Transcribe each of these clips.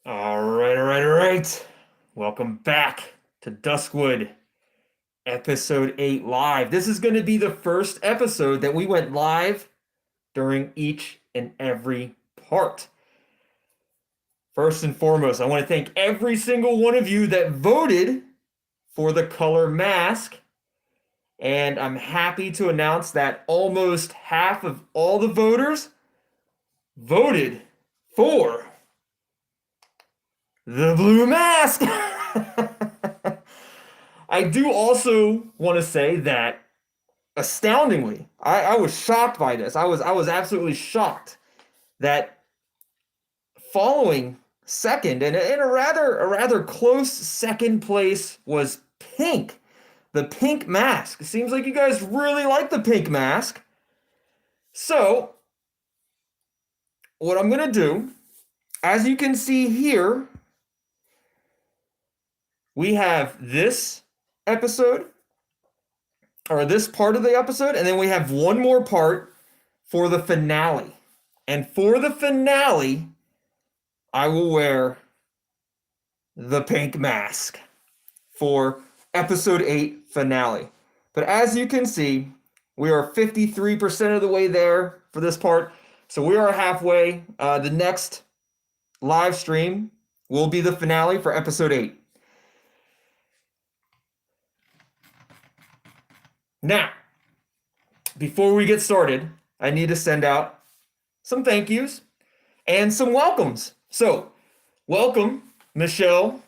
All right. Welcome back to Duskwood, episode 8 live. This is going to be the first episode that we went live during each and every part. First and foremost, I want to thank every single one of you that voted for the color mask. And I'm happy to announce that almost half of all the voters voted for the blue mask. I do also want to say that astoundingly, I was shocked by this. I was absolutely shocked that following second and in a rather close second place was pink. The pink mask. It seems like you guys really like the pink mask. So, what I'm gonna do, as you can see here, we have this episode, or this part of the episode, and then we have one more part for the finale. And for the finale, I will wear the pink mask for episode 8 finale. But as you can see, we are 53% of the way there for this part. So we are halfway. The next live stream will be the finale for episode 8. Now, before we get started, I need to send out some thank yous and some welcomes. So, welcome, Michelle,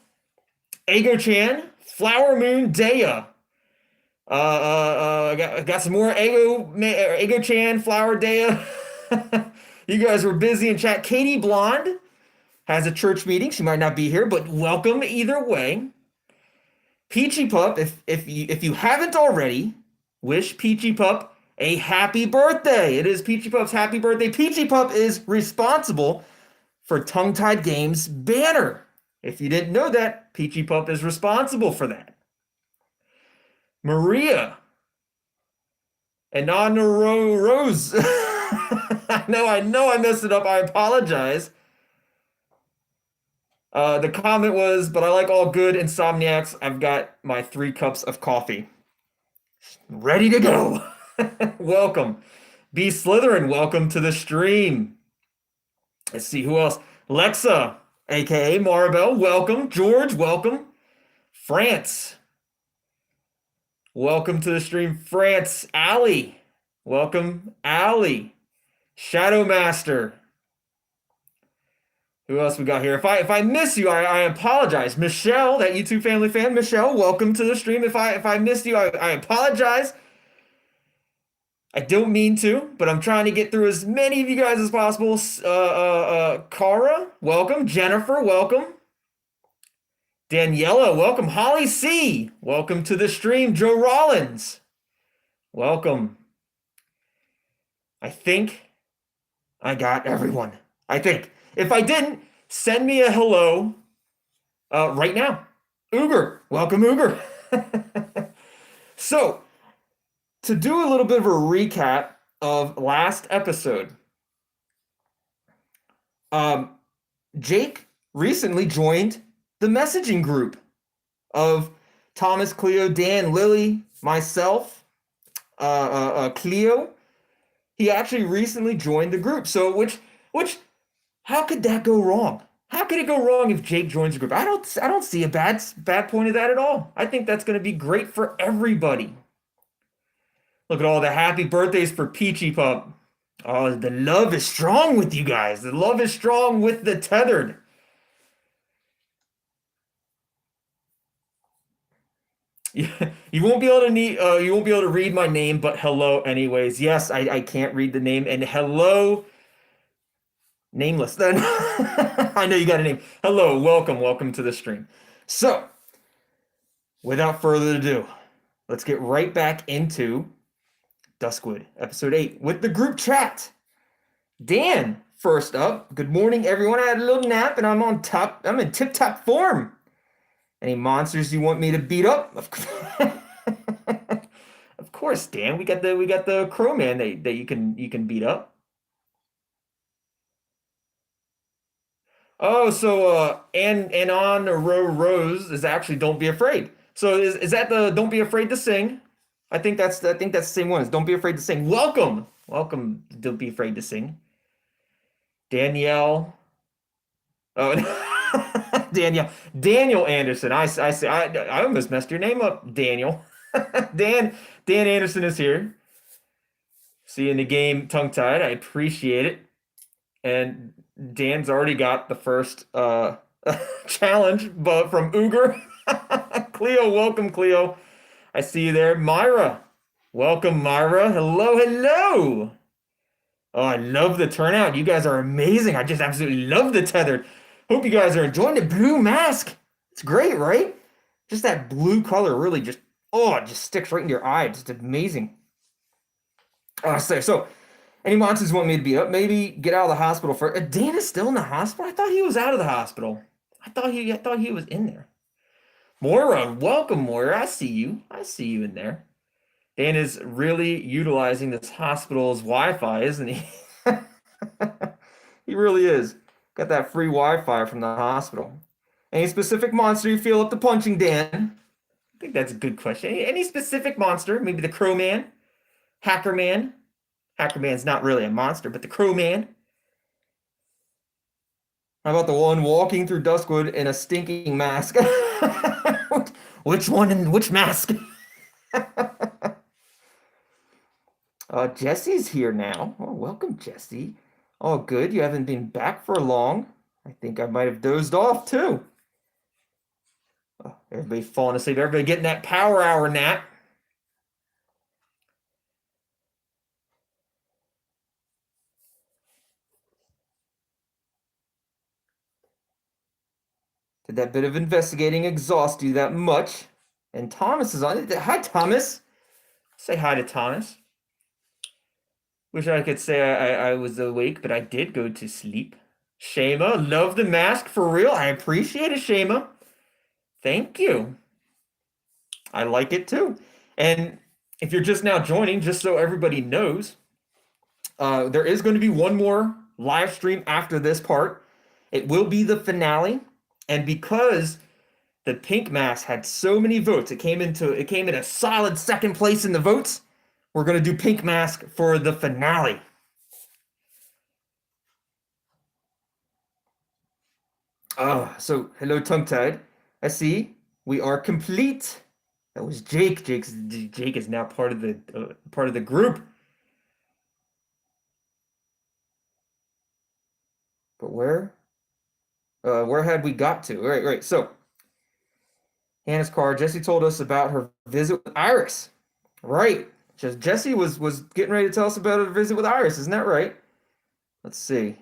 Ego-chan, Flower Moon Daya. Got some more Ego-chan, Flower Daya. You guys were busy in chat. Katie Blonde has a church meeting. She might not be here, but welcome either way. Peachy Pup, if you haven't already, wish Peachy Pup a happy birthday. It is Peachy Pup's happy birthday. Peachy Pup is responsible for Tongue Tied Games banner. If you didn't know that, Peachy Pup is responsible for that. Maria Anonoro Rose. I know I messed it up. I apologize. The comment was, but I like all good insomniacs. I've got my 3 cups of coffee. Ready to go. Welcome. B Slytherin, welcome to the stream. Let's see who else. Lexa, aka Maribel, welcome. George, welcome. France, welcome to the stream. France, Ali, welcome. Ali, Shadow Master. Who else we got here? If I miss you, I apologize. Michelle, that YouTube family fan, Michelle, welcome to the stream. If I missed you, I apologize. I don't mean to, but I'm trying to get through as many of you guys as possible. Cara, welcome. Jennifer, welcome. Daniela, welcome. Holly C, welcome to the stream. Joe Rollins, welcome. I think I got everyone. I think. If I didn't, send me a hello right now. Uger, welcome, Uger. So, to do a little bit of a recap of last episode, Jake recently joined the messaging group of Thomas, Cleo, Dan, Lily, myself, Cleo. He actually recently joined the group. So, which, how could that go wrong? How could it go wrong if Jake joins the group? I don't see a bad point of that at all. I think that's going to be great for everybody. Look at all the happy birthdays for Peachy Pup. Oh, the love is strong with you guys. The love is strong with the tethered. You won't be able to read my name, but hello anyways. Yes, I can't read the name, and hello nameless then. I know you got a name. Hello, welcome to the stream. So, without further ado, let's get right back into Duskwood, episode 8, with the group chat. Dan, first up. Good morning, everyone. I had a little nap, and I'm in tip-top form. Any monsters you want me to beat up? Of course, Dan. We got the Crowman that you can beat up. Oh, so and on row rose is actually don't be afraid. So is that the don't be afraid to sing? I think that's the same one. Is don't be afraid to sing. Welcome. Welcome. Don't be afraid to sing. Danielle. Oh, Daniel Anderson. I say I almost messed your name up, Daniel. Dan Anderson is here. See you in the game tongue tied. I appreciate it. And Dan's already got the first challenge, but from Uger. Cleo, welcome, Cleo. I see you there. Myra. Welcome, Myra. Hello, hello. Oh, I love the turnout. You guys are amazing. I just absolutely love the tethered. Hope you guys are enjoying the blue mask. It's great, right? Just that blue color really just, oh, it just sticks right in your eye. It's just amazing. So any monsters want me to beat up? Maybe get out of the hospital first. Dan is still in the hospital? I thought he was out of the hospital. I thought he was in there. Moira, welcome, Moira. I see you. I see you in there. Dan is really utilizing this hospital's Wi-Fi, isn't he? He really is. Got that free Wi-Fi from the hospital. Any specific monster you feel up to punching, Dan? I think that's a good question. Any specific monster? Maybe the Crow Man, Hacker Man. Hacker Man's not really a monster, but the Crow Man. How about the one walking through Duskwood in a stinking mask? Which one and which mask? Jesse's here now. Oh, welcome, Jesse. Oh, good. You haven't been back for long. I think I might have dozed off too. Oh, everybody falling asleep. Everybody getting that power hour nap. Did that bit of investigating exhaust you that much? And Thomas is on it. Hi, Thomas. Say hi to Thomas. Wish I could say I was awake, but I did go to sleep. Shema, love the mask for real. I appreciate it, Shema. Thank you. I like it too. And if you're just now joining, just so everybody knows, there is going to be one more live stream after this part. It will be the finale. And because the pink mask had so many votes, it came in a solid second place in the votes. We're going to do pink mask for the finale. So hello, tongue tied. I see we are complete. That was Jake. Jake is now part of the group. But where had we got to? Right. So Hannah's car. Jesse told us about her visit with Iris. Right. Just Jesse was getting ready to tell us about her visit with Iris. Isn't that right? Let's see.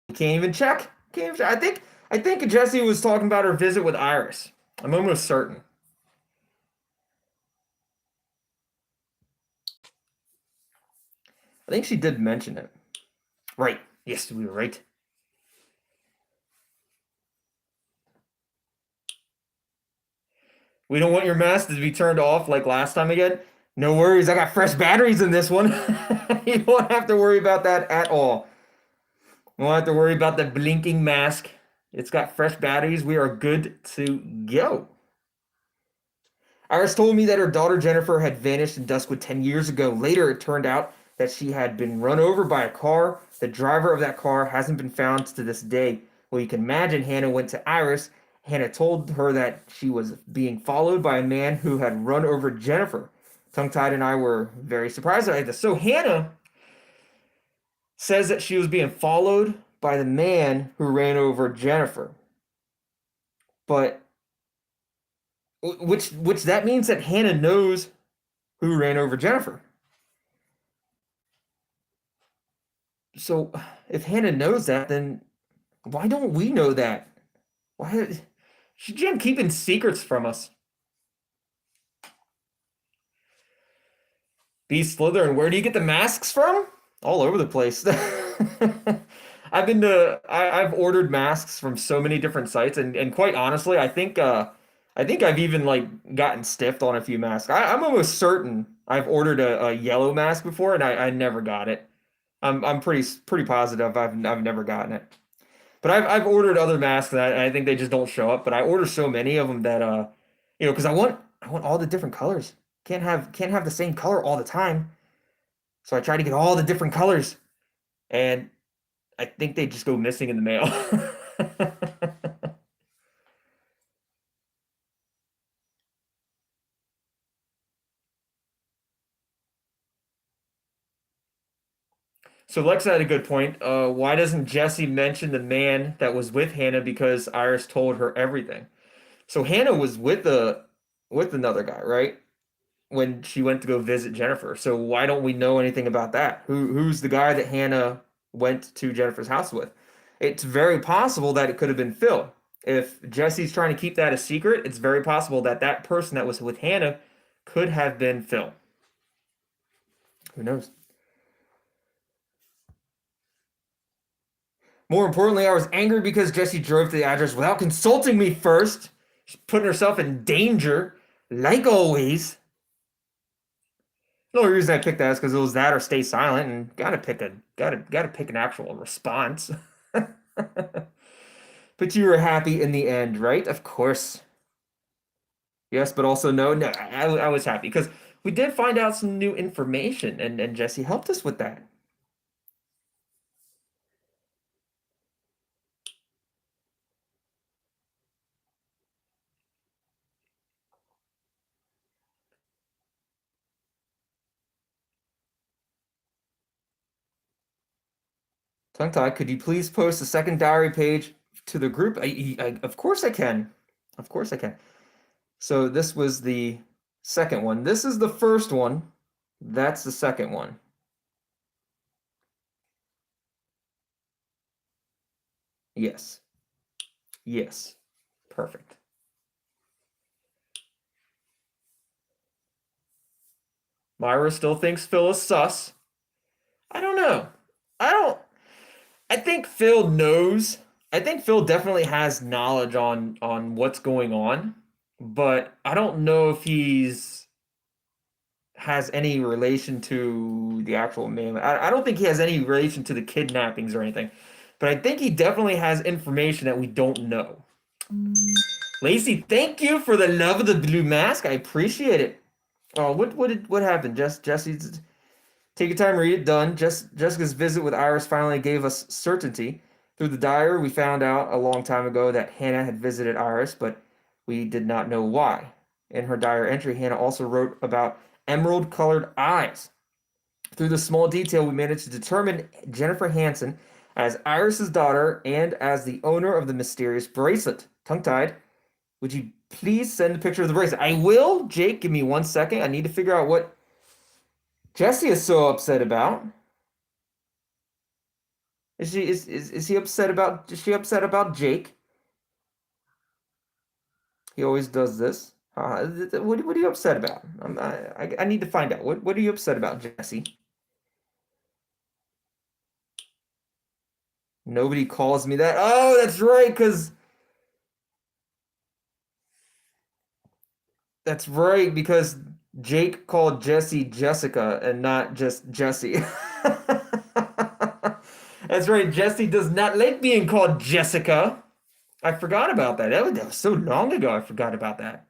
You can't even check. Can't even check. I think Jesse was talking about her visit with Iris. I'm almost certain. I think she did mention it. Right. Yes, we were right. We don't want your mask to be turned off like last time again. No worries, I got fresh batteries in this one. You don't have to worry about that at all. You don't have to worry about the blinking mask. It's got fresh batteries. We are good to go. Iris told me that her daughter Jennifer had vanished in Duskwood 10 years ago. Later, it turned out that she had been run over by a car. The driver of that car hasn't been found to this day. Well, you can imagine Hannah went to Iris. Hannah told her that she was being followed by a man who had run over Jennifer. Tongue Tied and I were very surprised by this. So Hannah says that she was being followed by the man who ran over Jennifer. But which that means that Hannah knows who ran over Jennifer. So if Hannah knows that, then why don't we know that? Why should Jen keeping secrets from us? Beast Slytherin, where do you get the masks from? All over the place. I've ordered masks from so many different sites, and quite honestly, I think I've even like gotten stiffed on a few masks. I'm almost certain I've ordered a yellow mask before, and I never got it. I'm pretty positive I've never gotten it. But I've ordered other masks and I think they just don't show up. But I order so many of them that because I want all the different colors. Can't have the same color all the time. So I try to get all the different colors, and I think they just go missing in the mail. So Lex had a good point. Why doesn't Jesse mention the man that was with Hannah because Iris told her everything? So Hannah was with another guy, right? When she went to go visit Jennifer. So why don't we know anything about that? Who's the guy that Hannah went to Jennifer's house with? It's very possible that it could have been Phil. If Jesse's trying to keep that a secret, it's very possible that that person that was with Hannah could have been Phil. Who knows? More importantly, I was angry because Jesse drove to the address without consulting me first. She's putting herself in danger, like always. The only reason I picked that is because it was that or stay silent, and gotta pick an actual response. But you were happy in the end, right? Of course. Yes, but also no. No, I was happy because we did find out some new information, and Jesse helped us with that. Tongue tie, could you please post a second diary page to the group? Of course I can. Of course I can. So this was the second one. This is the first one. That's the second one. Yes. Yes. Perfect. Myra still thinks Phil is sus. I don't know. I don't. I think Phil knows. I think Phil definitely has knowledge on what's going on, but I don't know if he's has any relation to the actual man. I don't think he has any relation to the kidnappings or anything, but I think he definitely has information that we don't know. Lacey, thank you for the love of the blue mask. I appreciate it. Oh, what happened? Jesse, take your time, read it. Done. Jessica's visit with Iris finally gave us certainty. Through the diary, we found out a long time ago that Hannah had visited Iris, but we did not know why. In her diary entry, Hannah also wrote about emerald-colored eyes. Through the small detail, we managed to determine Jennifer Hansen as Iris's daughter and as the owner of the mysterious bracelet. Tongue-tied, would you please send a picture of the bracelet? I will. Jake, give me 1 second. I need to figure out what Jesse is so upset about. Is he upset about is she upset about Jake? He always does this. What are you upset about? I need to find out. What are you upset about, Jesse? Nobody calls me that. Oh, that's right, because Jake called Jesse Jessica and not just Jesse. That's right. Jesse does not like being called Jessica. I forgot about that. That was so long ago. I forgot about that.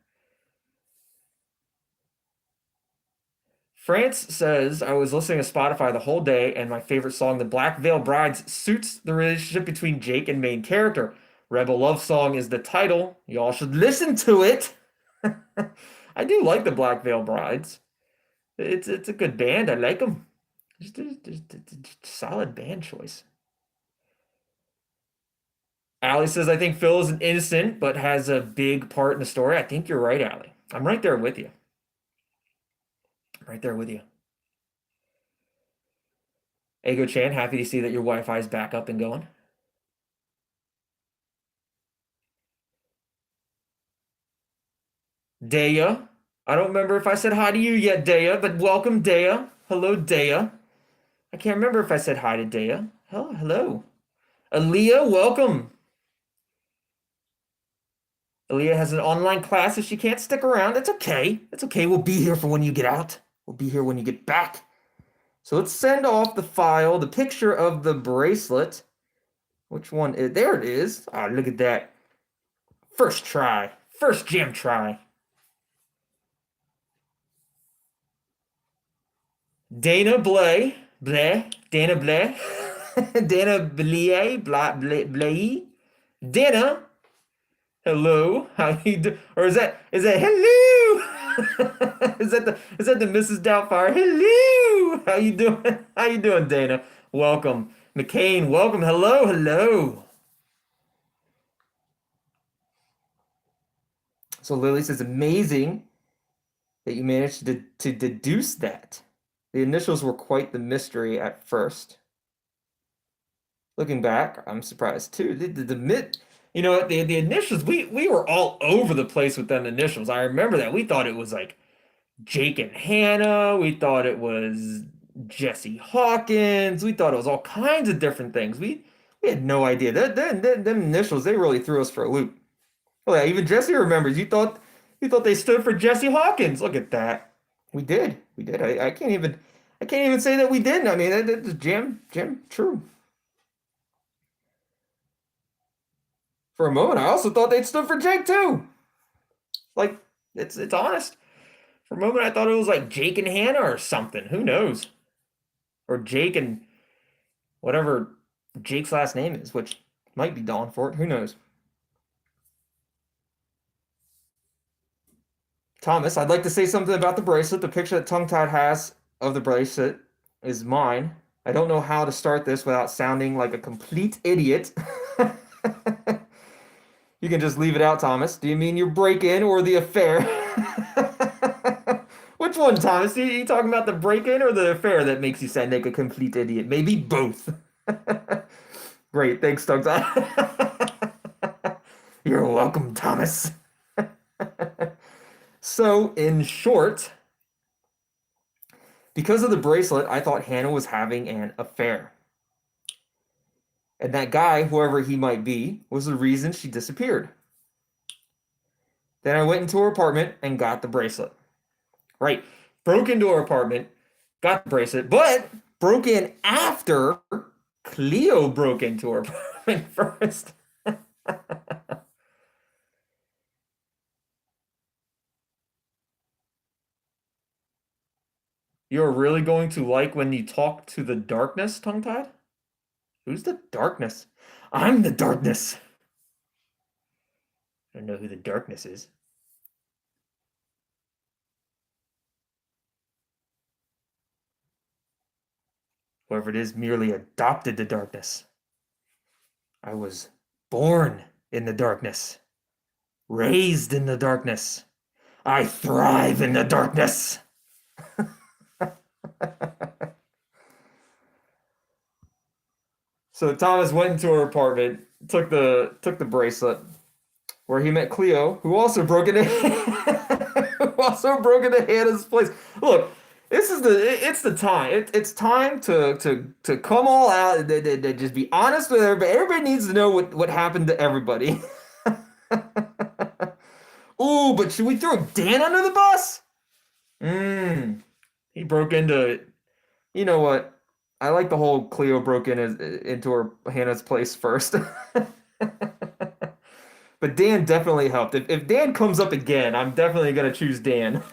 France says I was listening to Spotify the whole day, and my favorite song, "The Black Veil Brides," suits the relationship between Jake and main character. Rebel Love Song is the title. Y'all should listen to it. I do like the Black Veil Brides. It's a good band. I like them. Just solid band choice. Allie says, I think Phil is an innocent, but has a big part in the story. I think you're right, Allie. I'm right there with you. I'm right there with you. Ego Chan, happy to see that your Wi-Fi is back up and going. Daya. I don't remember if I said hi to you yet, Daya, but welcome, Daya. Hello, Daya. I can't remember if I said hi to Daya. Oh, hello. Aaliyah, welcome. Aaliyah has an online class if she can't stick around. It's okay. It's okay. We'll be here for when you get out. We'll be here when you get back. So let's send off the file, the picture of the bracelet. Which one? There it is. Ah, look at that. First try. First gem try. Dana Blay. Blay. Dana Blay. Dana Blay. Blay. Dana. Hello. How you do? Or is that hello? Is that the Mrs. Doubtfire? Hello. How you doing? How you doing, Dana? Welcome. McCain, welcome. Hello, hello. So Lily says, amazing that you managed to deduce that. The initials were quite the mystery at first. Looking back, I'm surprised too. The initials, we were all over the place with them initials. I remember that. We thought it was like Jake and Hannah. We thought it was Jesse Hawkins. We thought it was all kinds of different things. We had no idea. Them initials, they really threw us for a loop. Oh yeah, even Jesse remembers. You thought they stood for Jesse Hawkins. Look at that. We did. We did. I can't even say that we didn't. I mean, that's jam true. For a moment, I also thought they'd stood for Jake too. Like, it's honest. For a moment, I thought it was like Jake and Hannah or something. Who knows? Or Jake and whatever Jake's last name is, which might be Dawn for it. Who knows? Thomas, I'd like to say something about the bracelet. The picture that Tongue Tied has of the bracelet is mine. I don't know how to start this without sounding like a complete idiot. You can just leave it out, Thomas. Do you mean your break-in or the affair? Which one, Thomas? Are you talking about the break-in or the affair that makes you sound like a complete idiot? Maybe both. Great, thanks, Tongue Tied. You're welcome, Thomas. So, in short, because of the bracelet, I thought Hannah was having an affair. And that guy, whoever he might be, was the reason she disappeared. Then I went into her apartment and got the bracelet. Right. Broke into her apartment, got the bracelet, but broke in after Cleo broke into her apartment first. You're really going to like when you talk to the darkness, tongue-tied? Who's the darkness? I'm the darkness. I don't know who the darkness is. Whoever it is merely adopted the darkness. I was born in the darkness, raised in the darkness. I thrive in the darkness. So Thomas went into her apartment, took the bracelet, where he met Cleo, who also broke into who also broke into Hannah's place. Look, it's the time. It's time to come all out and just be honest with everybody. Everybody needs to know what happened to everybody. Ooh, but should we throw Dan under the bus? Mmm. He broke into. You know what? I like the whole Cleo broke into her Hannah's place first. But Dan definitely helped. If Dan comes up again, I'm definitely gonna choose Dan.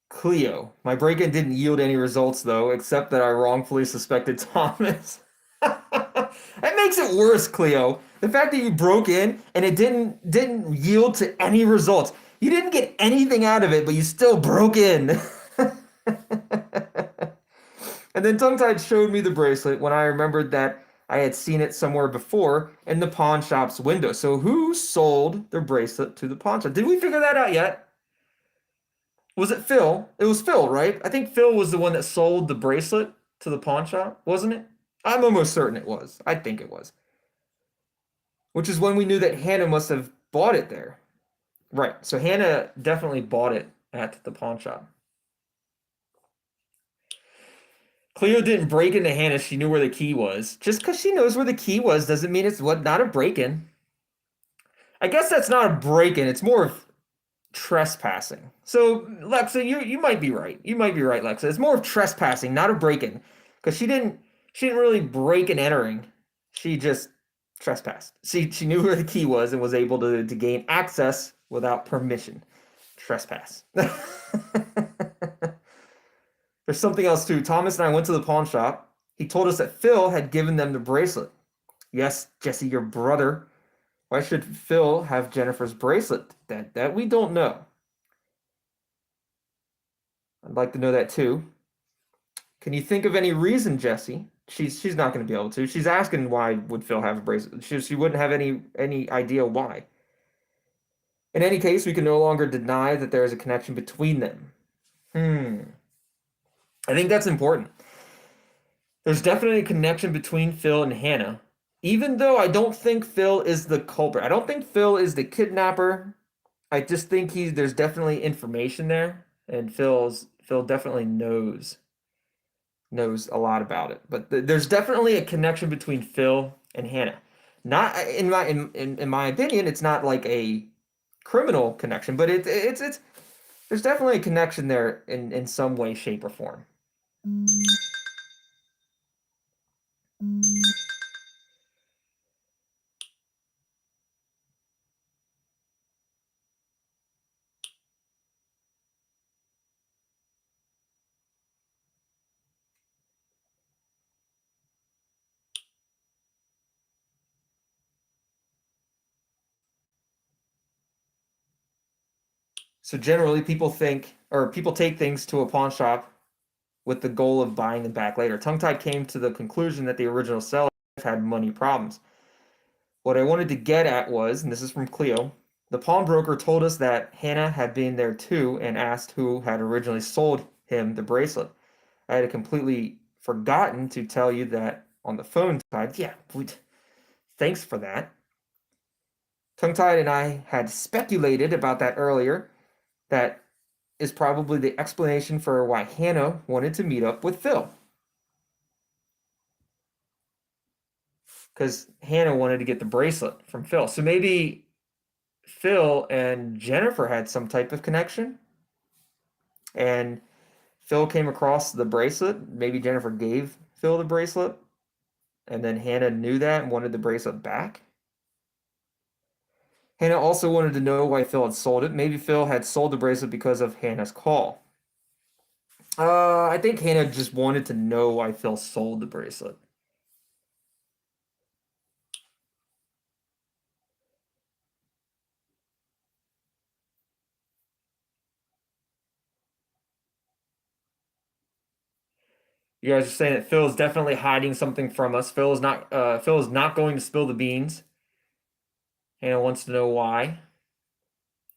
Cleo. My break-in didn't yield any results though, except that I wrongfully suspected Thomas. That makes it worse, Cleo. The fact that you broke in and it didn't yield to any results. You didn't get anything out of it, but you still broke in. And then Tongue-Tied showed me the bracelet when I remembered that I had seen it somewhere before in the pawn shop's window. So who sold the bracelet to the pawn shop? Did we figure that out yet? Was it Phil? It was Phil, right? I think Phil was the one that sold the bracelet to the pawn shop, wasn't it? I'm almost certain it was. I think it was. Which is when we knew that Hannah must have bought it there. Right. So Hannah definitely bought it at the pawn shop. Cleo didn't break into Hannah. She knew where the key was. Just because she knows where the key was doesn't mean it's what not a break-in. I guess that's not a break-in. It's more of trespassing. So, Lexa, you might be right. You might be right, Lexa. It's more of trespassing, not a break-in, because she didn't really break and entering. She just trespassed. She knew where the key was and was able to gain access without permission. Trespass. There's something else too. Thomas and I went to the pawn shop. He told us that Phil had given them the bracelet. Yes, Jesse, your brother. Why should Phil have Jennifer's bracelet? That we don't know. I'd like to know that too. Can you think of any reason, Jesse? She's not going to be able to. She's asking why would Phil have a bracelet. She wouldn't have any idea why. In any case, we can no longer deny that there is a connection between them. Hmm. I think that's important. There's definitely a connection between Phil and Hannah, even though I don't think Phil is the culprit. I don't think Phil is the kidnapper. I just think there's definitely information there, and Phil definitely knows a lot about it. But there's definitely a connection between Phil and Hannah. Not in my opinion, it's not like a criminal connection, but it's there's definitely a connection there in some way, shape, or form. So generally, people take things to a pawn shop with the goal of buying them back later. Tongue Tied came to the conclusion that the original seller had money problems. What I wanted to get at was, and this is from Cleo, the pawnbroker told us that Hannah had been there too and asked who had originally sold him the bracelet. I had completely forgotten to tell you that on the phone side. Yeah, thanks for that. Tongue Tied and I had speculated about that earlier. That is probably the explanation for why Hannah wanted to meet up with Phil. Because Hannah wanted to get the bracelet from Phil. So maybe Phil and Jennifer had some type of connection. And Phil came across the bracelet. Maybe Jennifer gave Phil the bracelet. And then Hannah knew that and wanted the bracelet back. Hannah also wanted to know why Phil had sold it. Maybe Phil had sold the bracelet because of Hannah's call. I think Hannah just wanted to know why Phil sold the bracelet. You guys are saying that Phil is definitely hiding something from us. Phil is not going to spill the beans. Hannah wants to know why.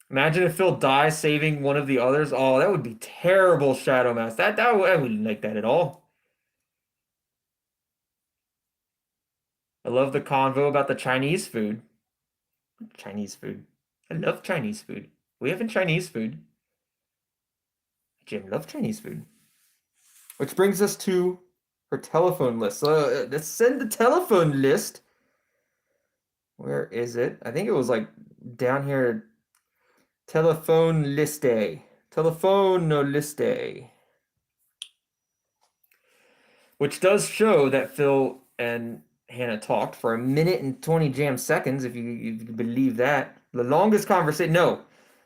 Imagine if Phil dies saving one of the others. Oh, that would be terrible, Shadow Mask. I wouldn't like that at all. I love the convo about the Chinese food. Chinese food. I love Chinese food. We having Chinese food. Jim love Chinese food. Which brings us to her telephone list. So let's send the telephone list. Where is it? I think it was like down here. Telephone liste. Telephone liste. Which does show that Phil and Hannah talked for a minute and 20 jam seconds, if you believe that. The longest conversation, no,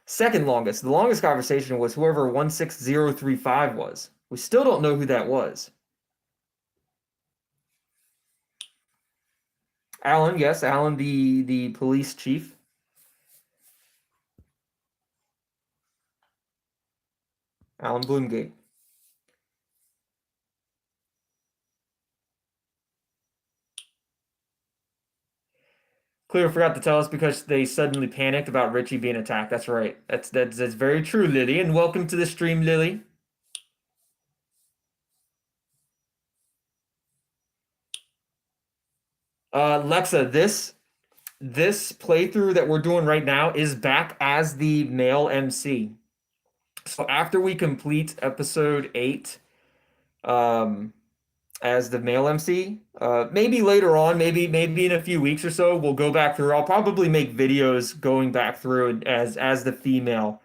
second longest. The longest conversation was whoever 16035 was. We still don't know who that was. Alan, yes, Alan, the police chief. Alan Bloomgate. Cleo forgot to tell us because they suddenly panicked about Richy being attacked. That's right. That's very true, Lily. And welcome to the stream, Lily. Lexa, this playthrough that we're doing right now is back as the male MC. So after we complete episode 8, um, as the male MC. Maybe later on, maybe in a few weeks or so, we'll go back through. I'll probably make videos going back through as the female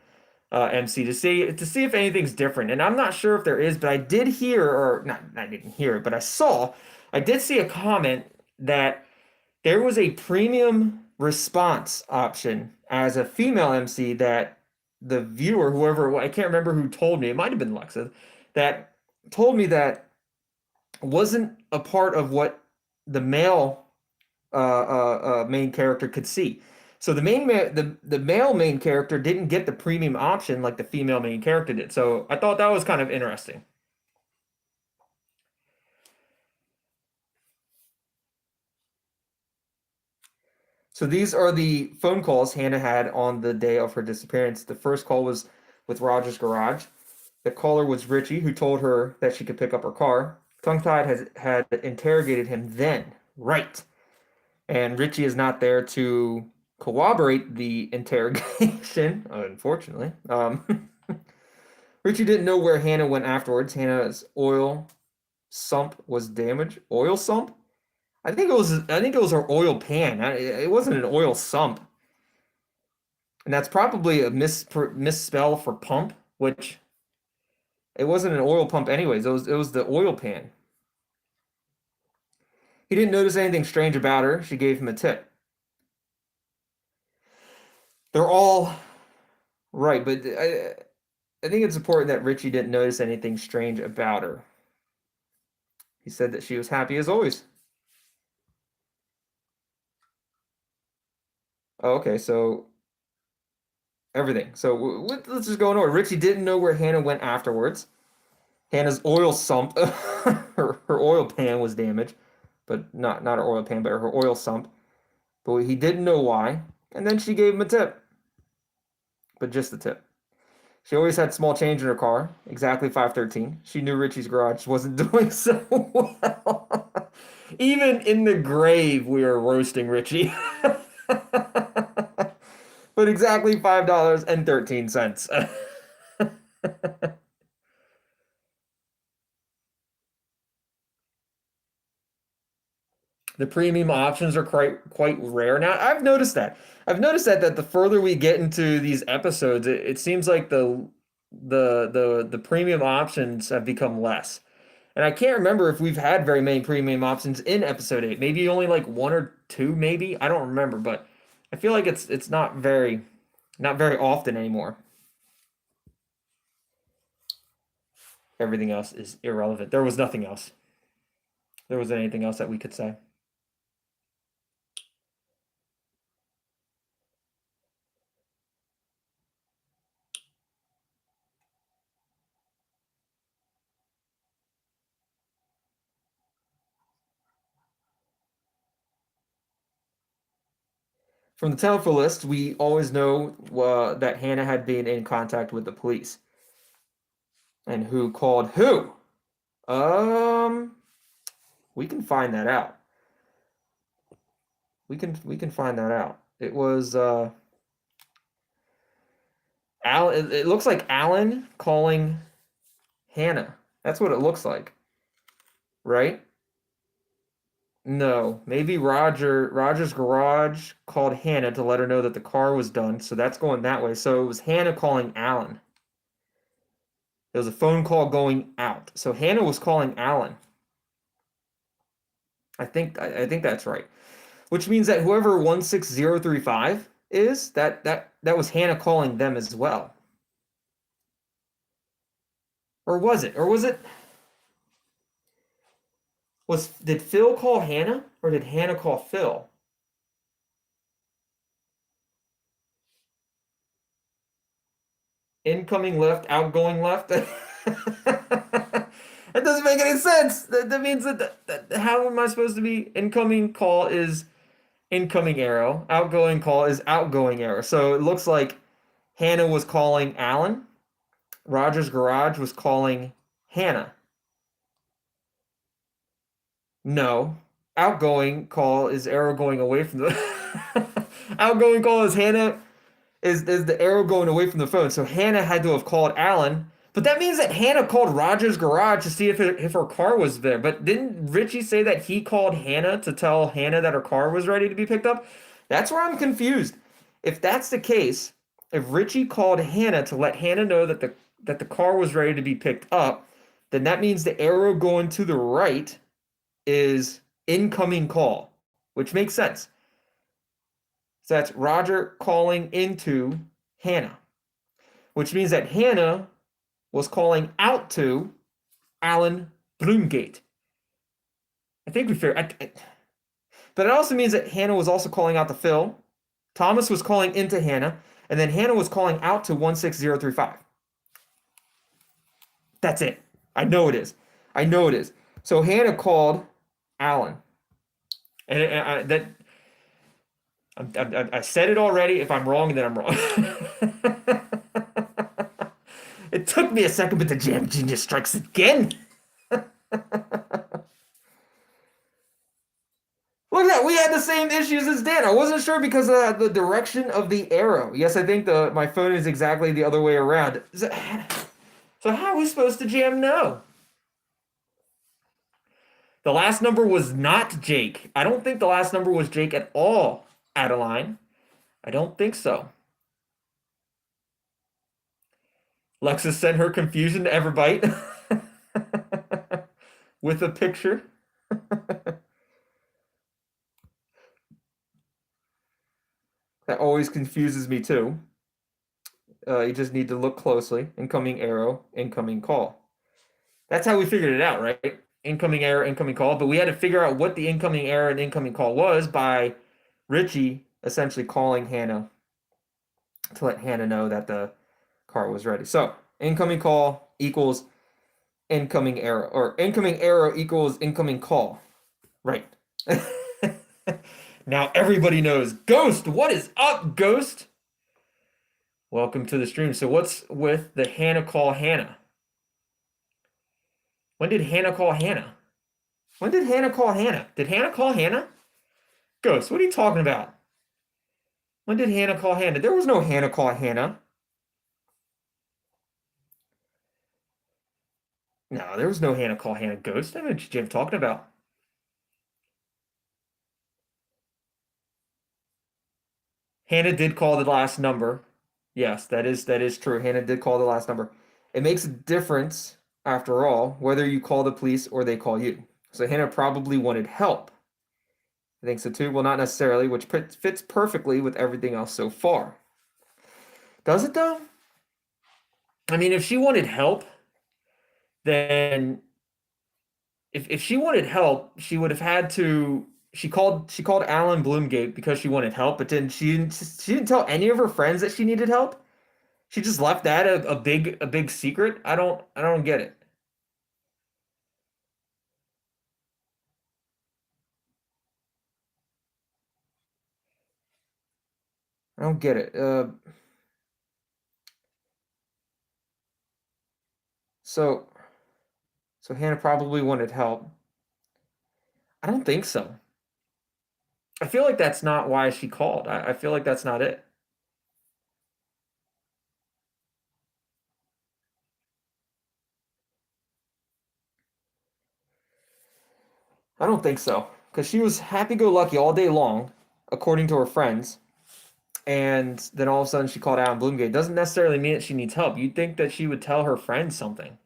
MC to see if anything's different. And I'm not sure if there is, but I did hear, or not, I didn't hear it, but I did see a comment that there was a premium response option as a female MC that the viewer, whoever, I can't remember who told me, it might have been Lexa, that told me that wasn't a part of what the male main character could see. So the male main character didn't get the premium option like the female main character did. So I thought that was kind of interesting. So these are the phone calls Hannah had on the day of her disappearance. The first call was with Roger's garage. The caller was Richy, who told her that she could pick up her car. Tongue-tied had interrogated him then. Right. And Richy is not there to corroborate the interrogation, unfortunately. Richy didn't know where Hannah went afterwards. Hannah's oil sump was damaged. Oil sump? I think it was her oil pan. It wasn't an oil sump. And that's probably a misspell for pump, which it wasn't an oil pump anyways. It was the oil pan. He didn't notice anything strange about her. She gave him a tip. They're all right, but I think it's important that Richy didn't notice anything strange about her. He said that she was happy as always. Oh, okay, so everything. So let's just go in order. Richy didn't know where Hannah went afterwards. Hannah's oil sump, her oil pan was damaged, but not her oil pan, but her oil sump. But he didn't know why. And then she gave him a tip, but just the tip. She always had small change in her car, exactly 513. She knew Richie's garage wasn't doing so well. Even in the grave, we are roasting Richie. But exactly $5.13. The premium options are quite rare now. I've noticed that the further we get into these episodes, it seems like the premium options have become less. And I can't remember if we've had very many premium options in episode 8. Maybe only like one or two, maybe. I don't remember, but I feel like it's not very often anymore. Everything else is irrelevant. There was nothing else. There was anything else that we could say. From the telephone list, we always know that Hannah had been in contact with the police. And who called who? Um, we can find that out. We can find that out. It was Alan. It looks like Alan calling Hannah. That's what it looks like, right? No, maybe Roger's garage called Hannah to let her know that the car was done, so that's going that way. So it was Hannah calling Alan. There was a phone call going out. So Hannah was calling Alan. I think that's right. Which means that whoever 16035 is, that was Hannah calling them as well. Or was it? Or was did Phil call Hannah or did Hannah call Phil? Incoming left, outgoing left. That doesn't make any sense. That means that how am I supposed to be? Incoming call is incoming arrow. Outgoing call is outgoing arrow. So it looks like Hannah was calling Alan. Roger's garage was calling Hannah. No. Outgoing call is arrow going away from the outgoing call is Hannah is the arrow going away from the phone. So Hannah had to have called Alan But that means that Hannah called Roger's garage to see if her car was there. But didn't Richie say that he called Hannah to tell Hannah that her car was ready to be picked up? That's where I'm confused. If that's the case, if Richie called Hannah to let Hannah know that the car was ready to be picked up, then that means the arrow going to the right is incoming call, which makes sense. So that's Roger calling into Hannah, which means that Hannah was calling out to Alan Bloomgate. I think we figured. But it also means that Hannah was also calling out to Phil. Thomas was calling into Hannah, and then Hannah was calling out to 16035. That's it. I know it is. I know it is. So Hannah called Alan, and I said it already. If I'm wrong, then I'm wrong. It took me a second, but the jam genius strikes again. Look at that. We had the same issues as Dan. I wasn't sure because of the direction of the arrow. Yes, I think my phone is exactly the other way around. So how are we supposed to jam no? The last number was not Jake. I don't think the last number was Jake at all, Adeline. I don't think so. Lexus sent her confusion to Everbite with a picture. That always confuses me too. You just need to look closely. Incoming arrow, incoming call. That's how we figured it out, right? Incoming error, incoming call. But we had to figure out what the incoming error and incoming call was by Richie essentially calling Hannah to let Hannah know that the car was ready. So incoming call equals incoming error, or incoming error equals incoming call. Right. Now everybody knows. Ghost, what is up, Ghost? Welcome to the stream. So what's with the Hannah call Hannah? When did Hannah call Hannah? When did Hannah call Hannah? Did Hannah call Hannah? Ghost, what are you talking about? When did Hannah call Hannah? There was no Hannah call Hannah. No, there was no Hannah call Hannah. Ghost, I know what you're talking about. Hannah did call the last number. Yes, that is true. Hannah did call the last number. It makes a difference, after all, whether you call the police or they call you. So Hannah probably wanted help. I think so too. Well, not necessarily, which fits perfectly with everything else so far. Does it though? I mean, if she wanted help, then if she wanted help, she would have had to. She called Alan Bloomgate because she wanted help, but then she didn't tell any of her friends that she needed help. She just left that a big secret. I don't get it. I don't get it. So so Hannah probably wanted help. I don't think so. I feel like that's not why she called. I feel like that's not it. I don't think so. Because she was happy-go-lucky all day long, according to her friends. And then all of a sudden she called Alan Bloomgate. Doesn't necessarily mean that she needs help. You'd think that she would tell her friends something.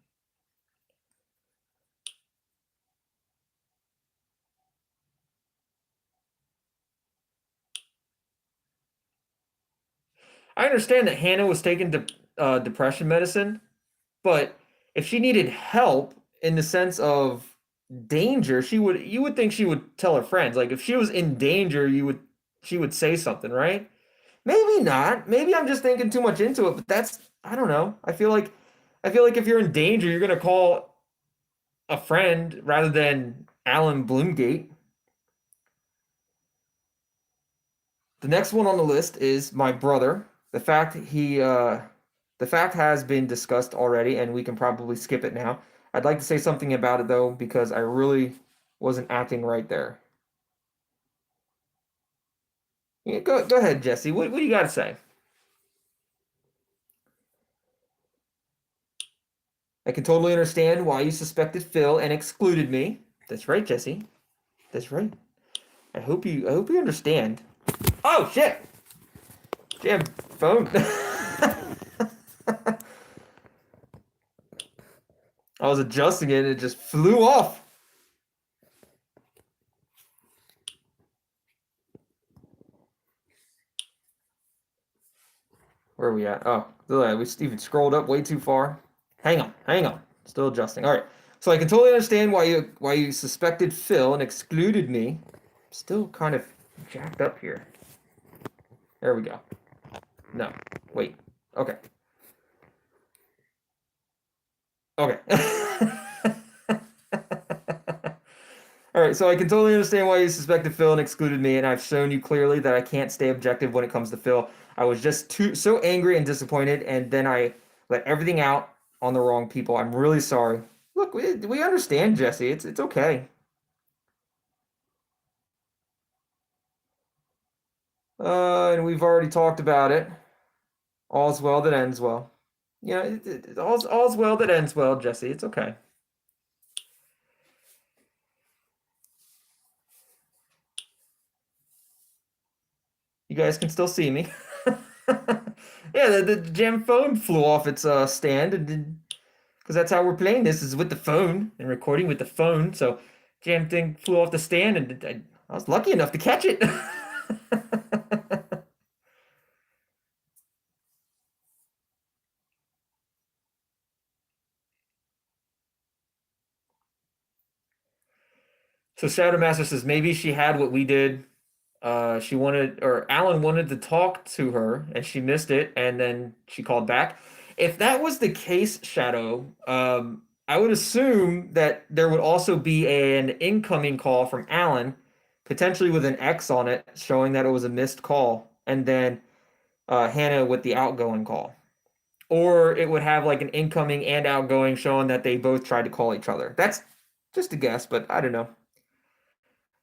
I understand that Hannah was taking depression medicine, but if she needed help in the sense of danger, you would think she would tell her friends. Like if she was in danger, she would say something, right? Maybe not. Maybe I'm just thinking too much into it, but I don't know. I feel like if you're in danger, you're gonna call a friend rather than Alan Bloomgate. The next one on the list is my brother. The fact has been discussed already, and we can probably skip it now. I'd like to say something about it though, because I really wasn't acting right there. Yeah, go ahead, Jesse. What do you got to say? I can totally understand why you suspected Phil and excluded me. That's right, Jesse. That's right. I hope you understand. Oh shit! Damn phone. I was adjusting it and it just flew off. Where are we at? Oh, we even scrolled up way too far. Hang on, hang on. Still adjusting. All right. So I can totally understand why you suspected Phil and excluded me. Still kind of jacked up here. There we go. No, wait. Okay. Okay. All right, so I can totally understand why you suspected Phil and excluded me, and I've shown you clearly that I can't stay objective when it comes to Phil. I was just too so angry and disappointed, and then I let everything out on the wrong people. I'm really sorry. Look, we understand, Jesse. It's okay. And we've already talked about it. All's well that ends well. Yeah, all's well that ends well, Jesse. It's okay. You guys can still see me. Yeah, the jam phone flew off its stand, and because that's how we're playing this is with the phone and recording with the phone. So jam thing flew off the stand, and I was lucky enough to catch it. So Shadow Master says maybe she had what we did. She wanted, or Alan wanted to talk to her, and she missed it, and then she called back. If that was the case, Shadow, I would assume that there would also be an incoming call from Alan, potentially with an X on it, showing that it was a missed call, and then Hannah with the outgoing call. Or it would have like an incoming and outgoing showing that they both tried to call each other. That's just a guess, but I don't know.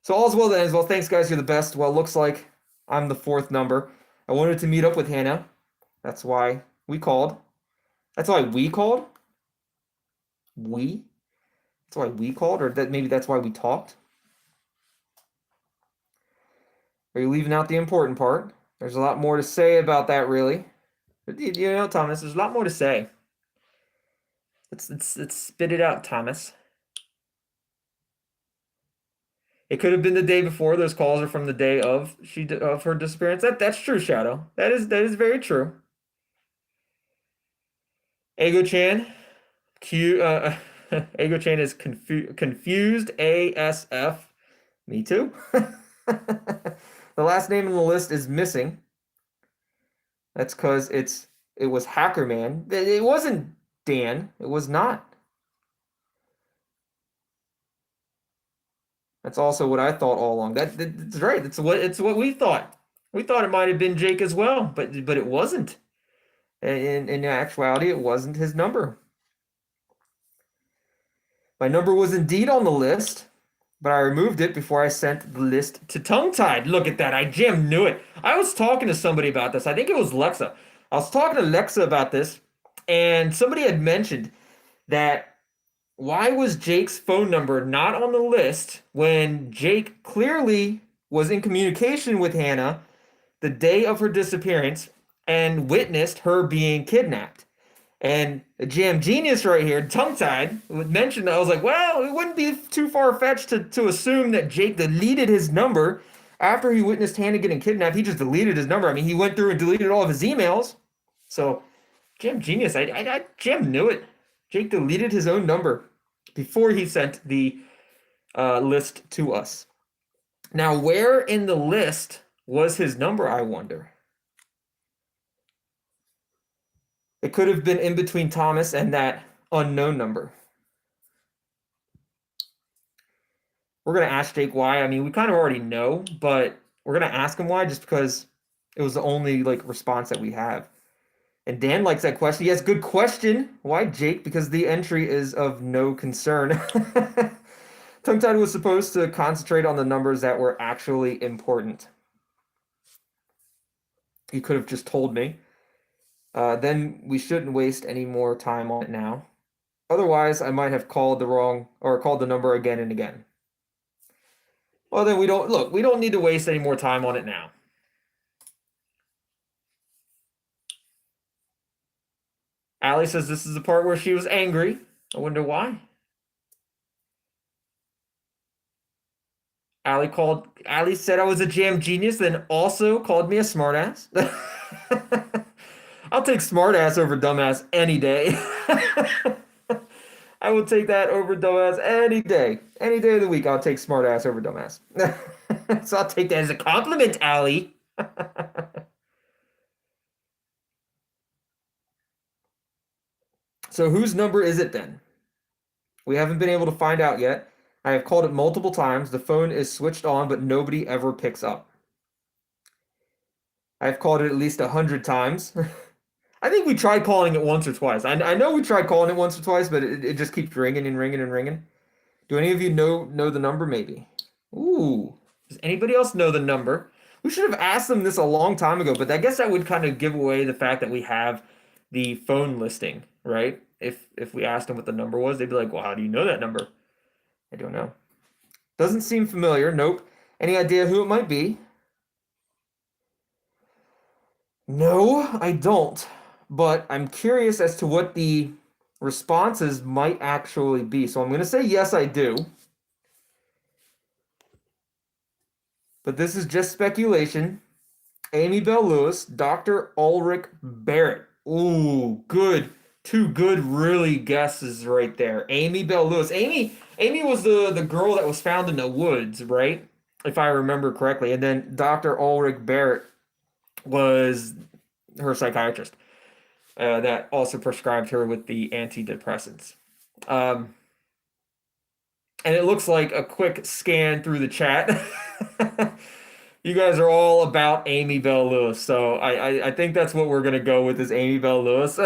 So all's well that ends well. Thanks, guys. You're the best. Well, looks like I'm the fourth number. I wanted to meet up with Hannah. That's why we called. That's why we called. We. That's why we called, or that maybe that's why we talked. Are you leaving out the important part? There's a lot more to say about that, really. But you know, Thomas, there's a lot more to say. Let's spit it out, Thomas. It could have been the day before. Those calls are from the day of her disappearance. That's true, Shadow. That is very true. Ego Chan, Q. Ego Chan is confused. ASF. Me too. The last name on the list is missing. That's because it was Hacker Man. It wasn't Dan. It was not. That's also what I thought all along. That's right. It's what we thought. We thought it might have been Jake as well, but it wasn't. In actuality, it wasn't his number. My number was indeed on the list, but I removed it before I sent the list to Tongue Tied. Look at that. I jam knew it. I was talking to somebody about this. I think it was Lexa. I was talking to Lexa about this, and somebody had mentioned that why was Jake's phone number not on the list when Jake clearly was in communication with Hannah the day of her disappearance and witnessed her being kidnapped? And a jam genius right here, tongue tied, would mention that. I was like, well, it wouldn't be too far fetched to assume that Jake deleted his number after he witnessed Hannah getting kidnapped. He just deleted his number. I mean, he went through and deleted all of his emails. So, Jam genius. Jam knew it. Jake deleted his own number before he sent the list to us. Now, where in the list was his number, I wonder? It could have been in between Thomas and that unknown number. We're going to ask Jake why. I mean, we kind of already know, but we're going to ask him why just because it was the only like response that we have. And Dan likes that question. Yes, good question. Why Jake? Because the entry is of no concern. Tongue Tied was supposed to concentrate on the numbers that were actually important. You could have just told me. Then we shouldn't waste any more time on it now. Otherwise, I might have called the wrong or called the number again and again. Well, then we don't need to waste any more time on it now. Allie says this is the part where she was angry. I wonder why. Allie said I was a jam genius, then also called me a smartass. I'll take smartass over dumbass any day. I will take that over dumbass any day. Any day of the week, I'll take smartass over dumbass. So I'll take that as a compliment, Allie. So whose number is it then? We haven't been able to find out yet. I have called it multiple times. The phone is switched on, but nobody ever picks up. I've called it at least 100 times. I think we tried calling it once or twice. I know we tried calling it once or twice, but it just keeps ringing and ringing and ringing. Do any of you know the number maybe? Ooh. Does anybody else know the number? We should have asked them this a long time ago, but I guess that would kind of give away the fact that we have the phone listing, right? If we asked them what the number was, they'd be like, "Well, how do you know that number?" I don't know. Doesn't seem familiar. Nope. Any idea who it might be? No, I don't. But I'm curious as to what the responses might actually be. So I'm going to say yes, I do. But this is just speculation. Amy Bell Lewis, Dr. Ulrich Barrett. Ooh, good. Two good, really guesses right there. Amy Bell Lewis. Amy was the girl that was found in the woods, right? If I remember correctly. And then Dr. Ulrich Barrett was her psychiatrist that also prescribed her with the antidepressants. Um, and it looks like a quick scan through the chat. You guys are all about Amy Bell Lewis, so I think that's what we're gonna go with is Amy Bell Lewis.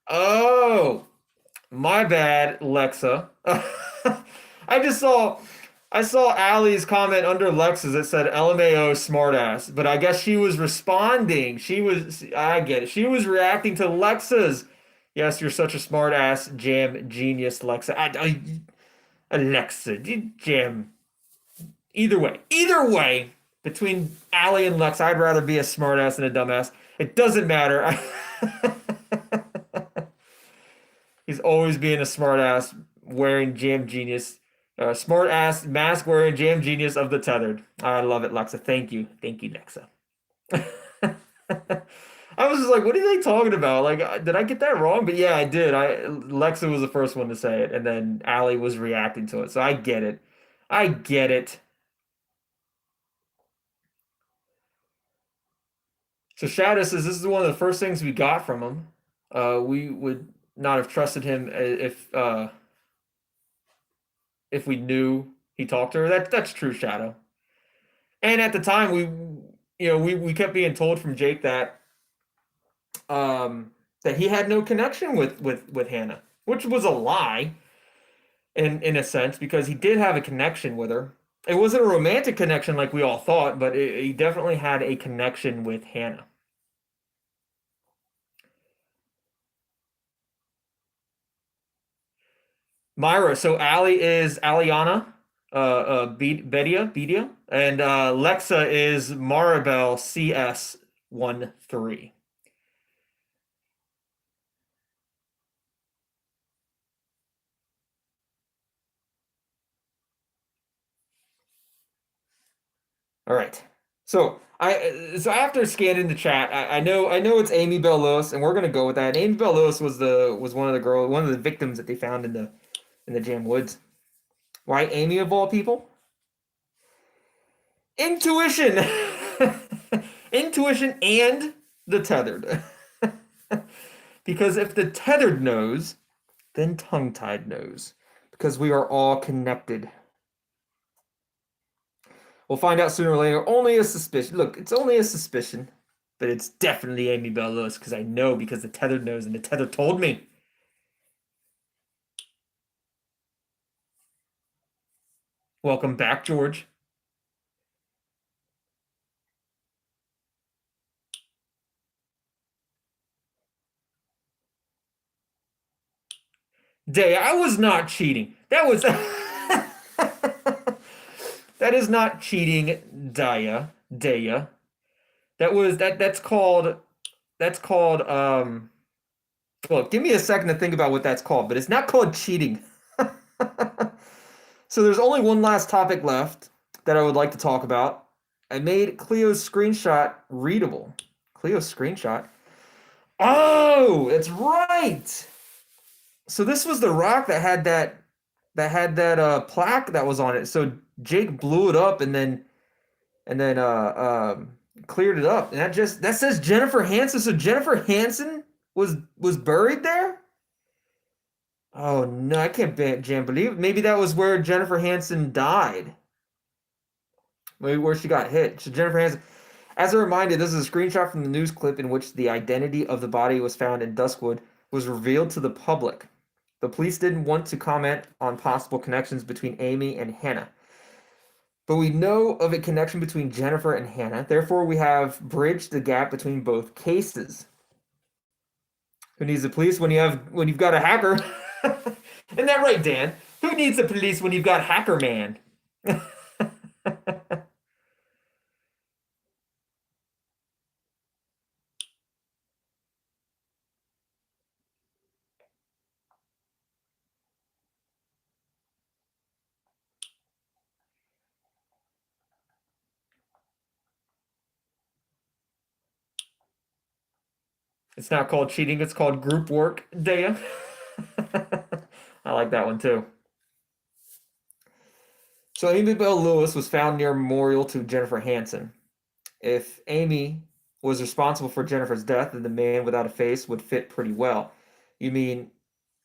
Oh, my bad, Lexa. I just saw I saw Allie's comment under Lex's that said LMAO smartass, but I guess she was responding. I get it. She was reacting to Lexa's. Yes, you're such a smartass, jam genius, Lexa. Alexa, jam. Either way, between Allie and Lex, I'd rather be a smartass than a dumbass. It doesn't matter. He's always being a smartass wearing jam genius, smart ass mask wearing jam genius of the tethered. I love it, Lexa. Thank you, Lexa. I was just like, what are they talking about? Like, did I get that wrong? But yeah, I did. Lexa was the first one to say it, and then Allie was reacting to it. So I get it. I get it. So Shadow says this is one of the first things we got from him. We would not have trusted him if we knew he talked to her. That's true, Shadow. And at the time, we kept being told from Jake that he had no connection with Hannah, which was a lie in a sense because he did have a connection with her. It wasn't a romantic connection like we all thought, but he definitely had a connection with Hannah. Myra, so Ali is Aliana, Bedia, and Lexa is Maribel CS13. All right. So after scanning the chat, I know it's Amy Bell Lewis, and we're gonna go with that. Amy Bell Lewis was one of the victims that they found in the Jam Woods. Why Amy of all people? Intuition, intuition, and the tethered. Because if the tethered knows, then tongue-tied knows, because we are all connected. We'll find out sooner or later. Only a suspicion. Look, it's only a suspicion. but it's definitely Amy Bell Lewis because I know because the tether knows and the tether told me. Welcome back, George. Day, I was not cheating. That was that is not cheating, Daya. That's called look, give me a second to think about what that's called, but it's not called cheating. So there's only one last topic left that I would like to talk about. I made Cleo's screenshot readable. Cleo's screenshot. Oh, that's right. So this was the rock that had that plaque that was on it. So Jake blew it up and then cleared it up. And that says Jennifer Hansen. So Jennifer Hansen was buried there? Oh no, I can't believe maybe that was where Jennifer Hansen died. Maybe where she got hit. So Jennifer Hansen. As a reminder, this is a screenshot from the news clip in which the identity of the body was found in Duskwood was revealed to the public. The police didn't want to comment on possible connections between Amy and Hannah. But we know of a connection between Jennifer and Hannah. Therefore, we have bridged the gap between both cases. Who needs the police when you've got a hacker? Isn't that right, Dan? Who needs the police when you've got Hacker Man? It's not called cheating, it's called group work, Daya. I like that one too. So Amy Bell Lewis was found near a memorial to Jennifer Hansen. If Amy was responsible for Jennifer's death, then the man without a face would fit pretty well. You mean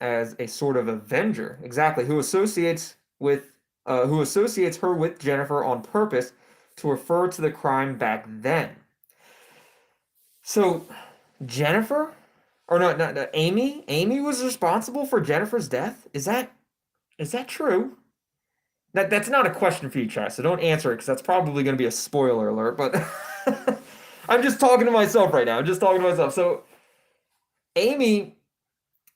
as a sort of avenger, exactly, who associates her with Jennifer on purpose to refer to the crime back then. So Jennifer, or not Amy, Amy was responsible for Jennifer's death. Is that true? That's not a question for you, chat, so don't answer it because that's probably going to be a spoiler alert. But I'm just talking to myself right now. I'm just talking to myself. So Amy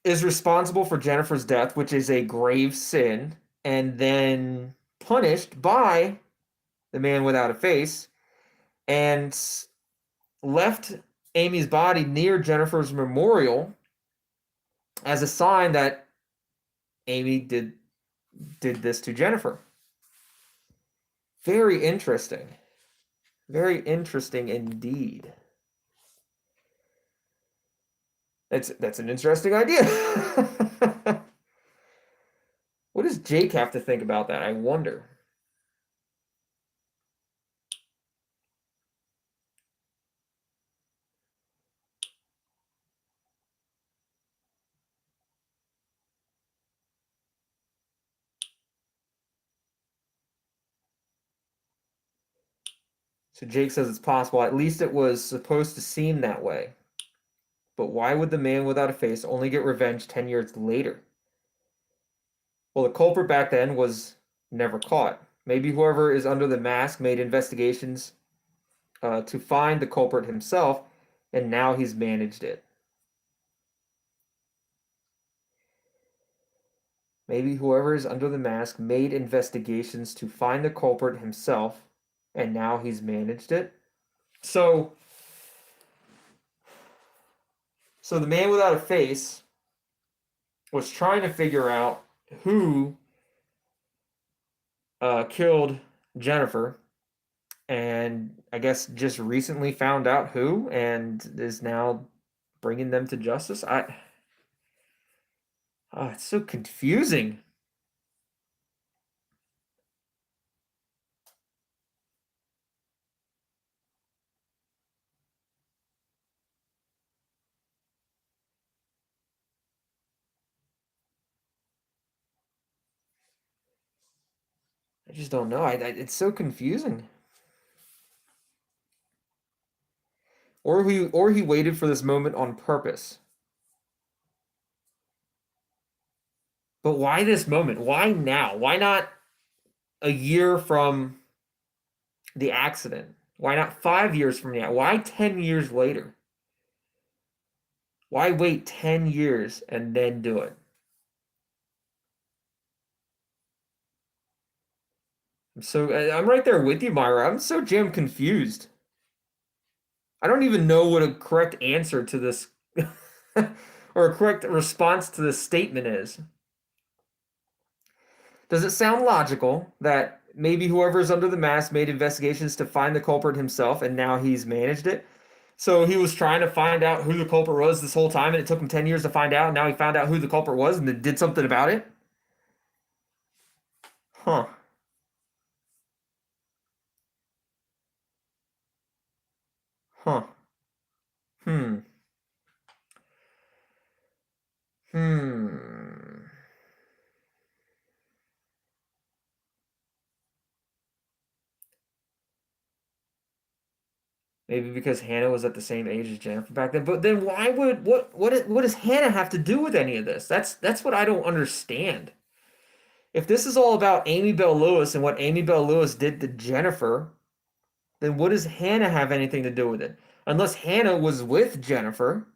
is responsible for Jennifer's death, which is a grave sin, and then punished by the man without a face, and left Amy's body near Jennifer's memorial as a sign that Amy did this to Jennifer. Very interesting. Very interesting indeed. That's an interesting idea. What does Jake have to think about that? I wonder. So Jake says it's possible. At least it was supposed to seem that way. But why would the man without a face only get revenge 10 years later? Well, the culprit back then was never caught. Maybe whoever is under the mask made investigations to find the culprit himself, and now he's managed it. Maybe whoever is under the mask made investigations to find the culprit himself, and now he's managed it. So, so the man without a face was trying to figure out who killed Jennifer, and I guess just recently found out who, and is now bringing them to justice. It's so confusing. I just don't know. It's so confusing. Or he waited for this moment on purpose. But why this moment? Why now? Why not a year from the accident? Why not 5 years from now? Why 10 years later? Why wait 10 years and then do it? I'm right there with you, Myra. I'm so damn confused. I don't even know what a correct answer to this or a correct response to this statement is. Does it sound logical that maybe whoever's under the mask made investigations to find the culprit himself and now he's managed it? So he was trying to find out who the culprit was this whole time and it took him 10 years to find out. And now he found out who the culprit was and then did something about it? Huh. Huh. Hmm. Hmm. Maybe because Hannah was at the same age as Jennifer back then. But then why would what does Hannah have to do with any of this? That's what I don't understand. If this is all about Amy Bell Lewis and what Amy Bell Lewis did to Jennifer, then what does Hannah have anything to do with it? Unless Hannah was with Jennifer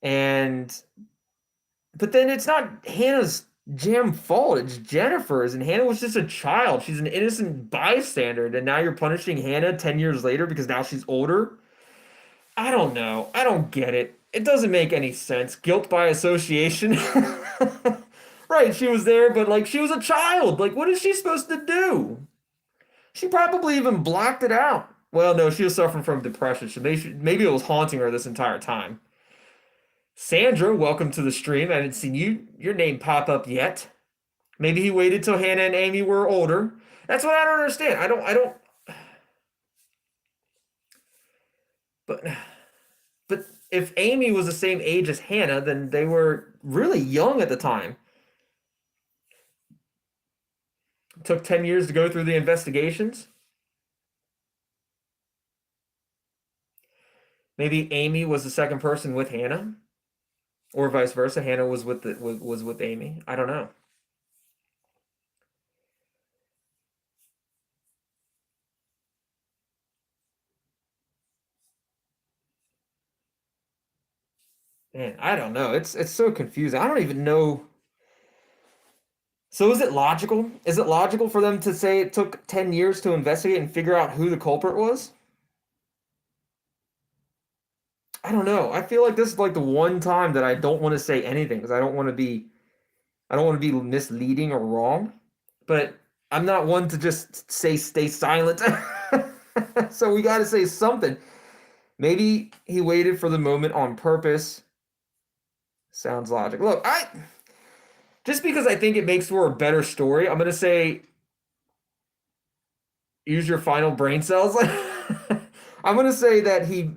and but then it's not Hannah's jam fault, it's Jennifer's, and Hannah was just a child. She's an innocent bystander, and now you're punishing Hannah 10 years later because now she's older? I don't know. I don't get it. It doesn't make any sense. Guilt by association. Right, she was there, but like she was a child. Like, what is she supposed to do? She probably even blocked it out. Well, no, she was suffering from depression. So maybe it was haunting her this entire time. Sandra, welcome to the stream. I haven't seen your name pop up yet. Maybe he waited till Hannah and Amy were older. That's what I don't understand. But but if Amy was the same age as Hannah, then they were really young at the time. It took 10 years to go through the investigations. Maybe Amy was the second person with Hannah, or vice versa. Hannah was with Amy. I don't know. Man, I don't know. It's so confusing. I don't even know. So is it logical? Is it logical for them to say it took 10 years to investigate and figure out who the culprit was? I don't know. I feel like this is like the one time that I don't want to say anything because I don't want to be misleading or wrong. But I'm not one to just say stay silent. So we got to say something. Maybe he waited for the moment on purpose. Sounds logic. Look, I just because I think it makes for a better story, I'm gonna say use your final brain cells. I'm gonna say that he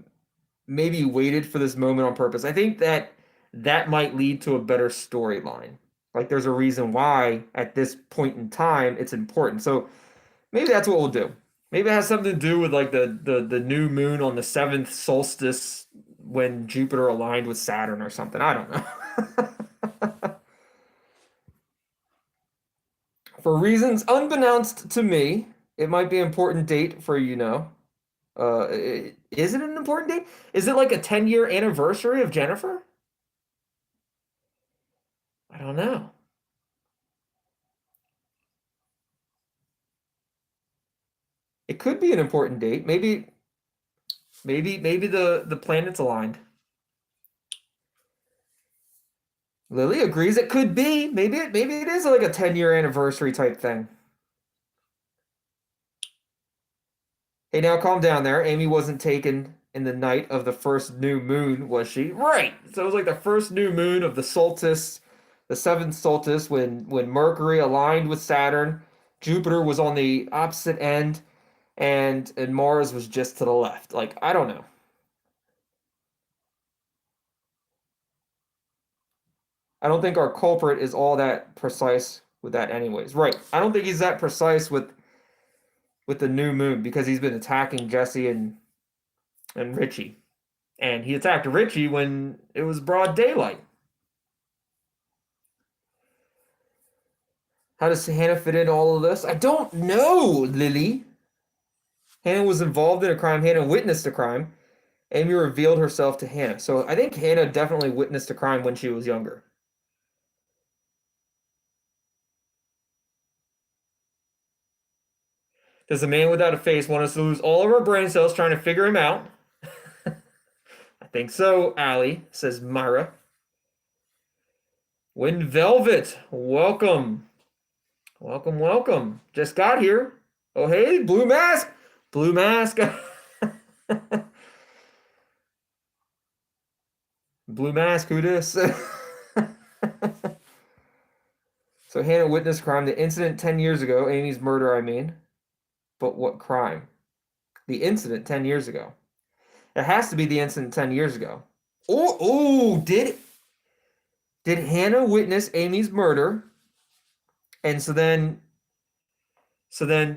maybe waited for this moment on purpose. I think that that might lead to a better storyline. Like there's a reason why at this point in time it's important. So maybe that's what we'll do. Maybe it has something to do with like the new moon on the seventh solstice when Jupiter aligned with Saturn or something. I don't know. For reasons unbeknownst to me, it might be an important date for you know. Is it an important date? Is it like a 10-year anniversary of Jennifer? I don't know. It could be an important date. Maybe the planets aligned. Lily agrees it could be. Maybe it is like a 10-year anniversary type thing. Hey, now calm down there. Amy wasn't taken in the night of the first new moon, was she? Right. So it was like the first new moon of the solstice, the seventh solstice, when Mercury aligned with Saturn, Jupiter was on the opposite end, and Mars was just to the left. Like, I don't know. I don't think our culprit is all that precise with that anyways. Right. I don't think he's that precise with the new moon because he's been attacking Jesse and and Richy. And he attacked Richy when it was broad daylight. How does Hannah fit in all of this? I don't know, Lily. Hannah was involved in a crime. Hannah witnessed a crime. Amy revealed herself to Hannah. So I think Hannah definitely witnessed a crime when she was younger. Does the man without a face want us to lose all of our brain cells trying to figure him out? I think so, Allie, says Myra. Wind Velvet, welcome. Welcome, welcome. Just got here. Oh, hey, Blue Mask. Blue Mask. Blue Mask, who this? So Hannah witnessed crime. The incident 10 years ago. Amy's murder, I mean. But what crime? The incident 10 years ago. It has to be the incident 10 years ago. Oh, did Hannah witness Amy's murder? And so then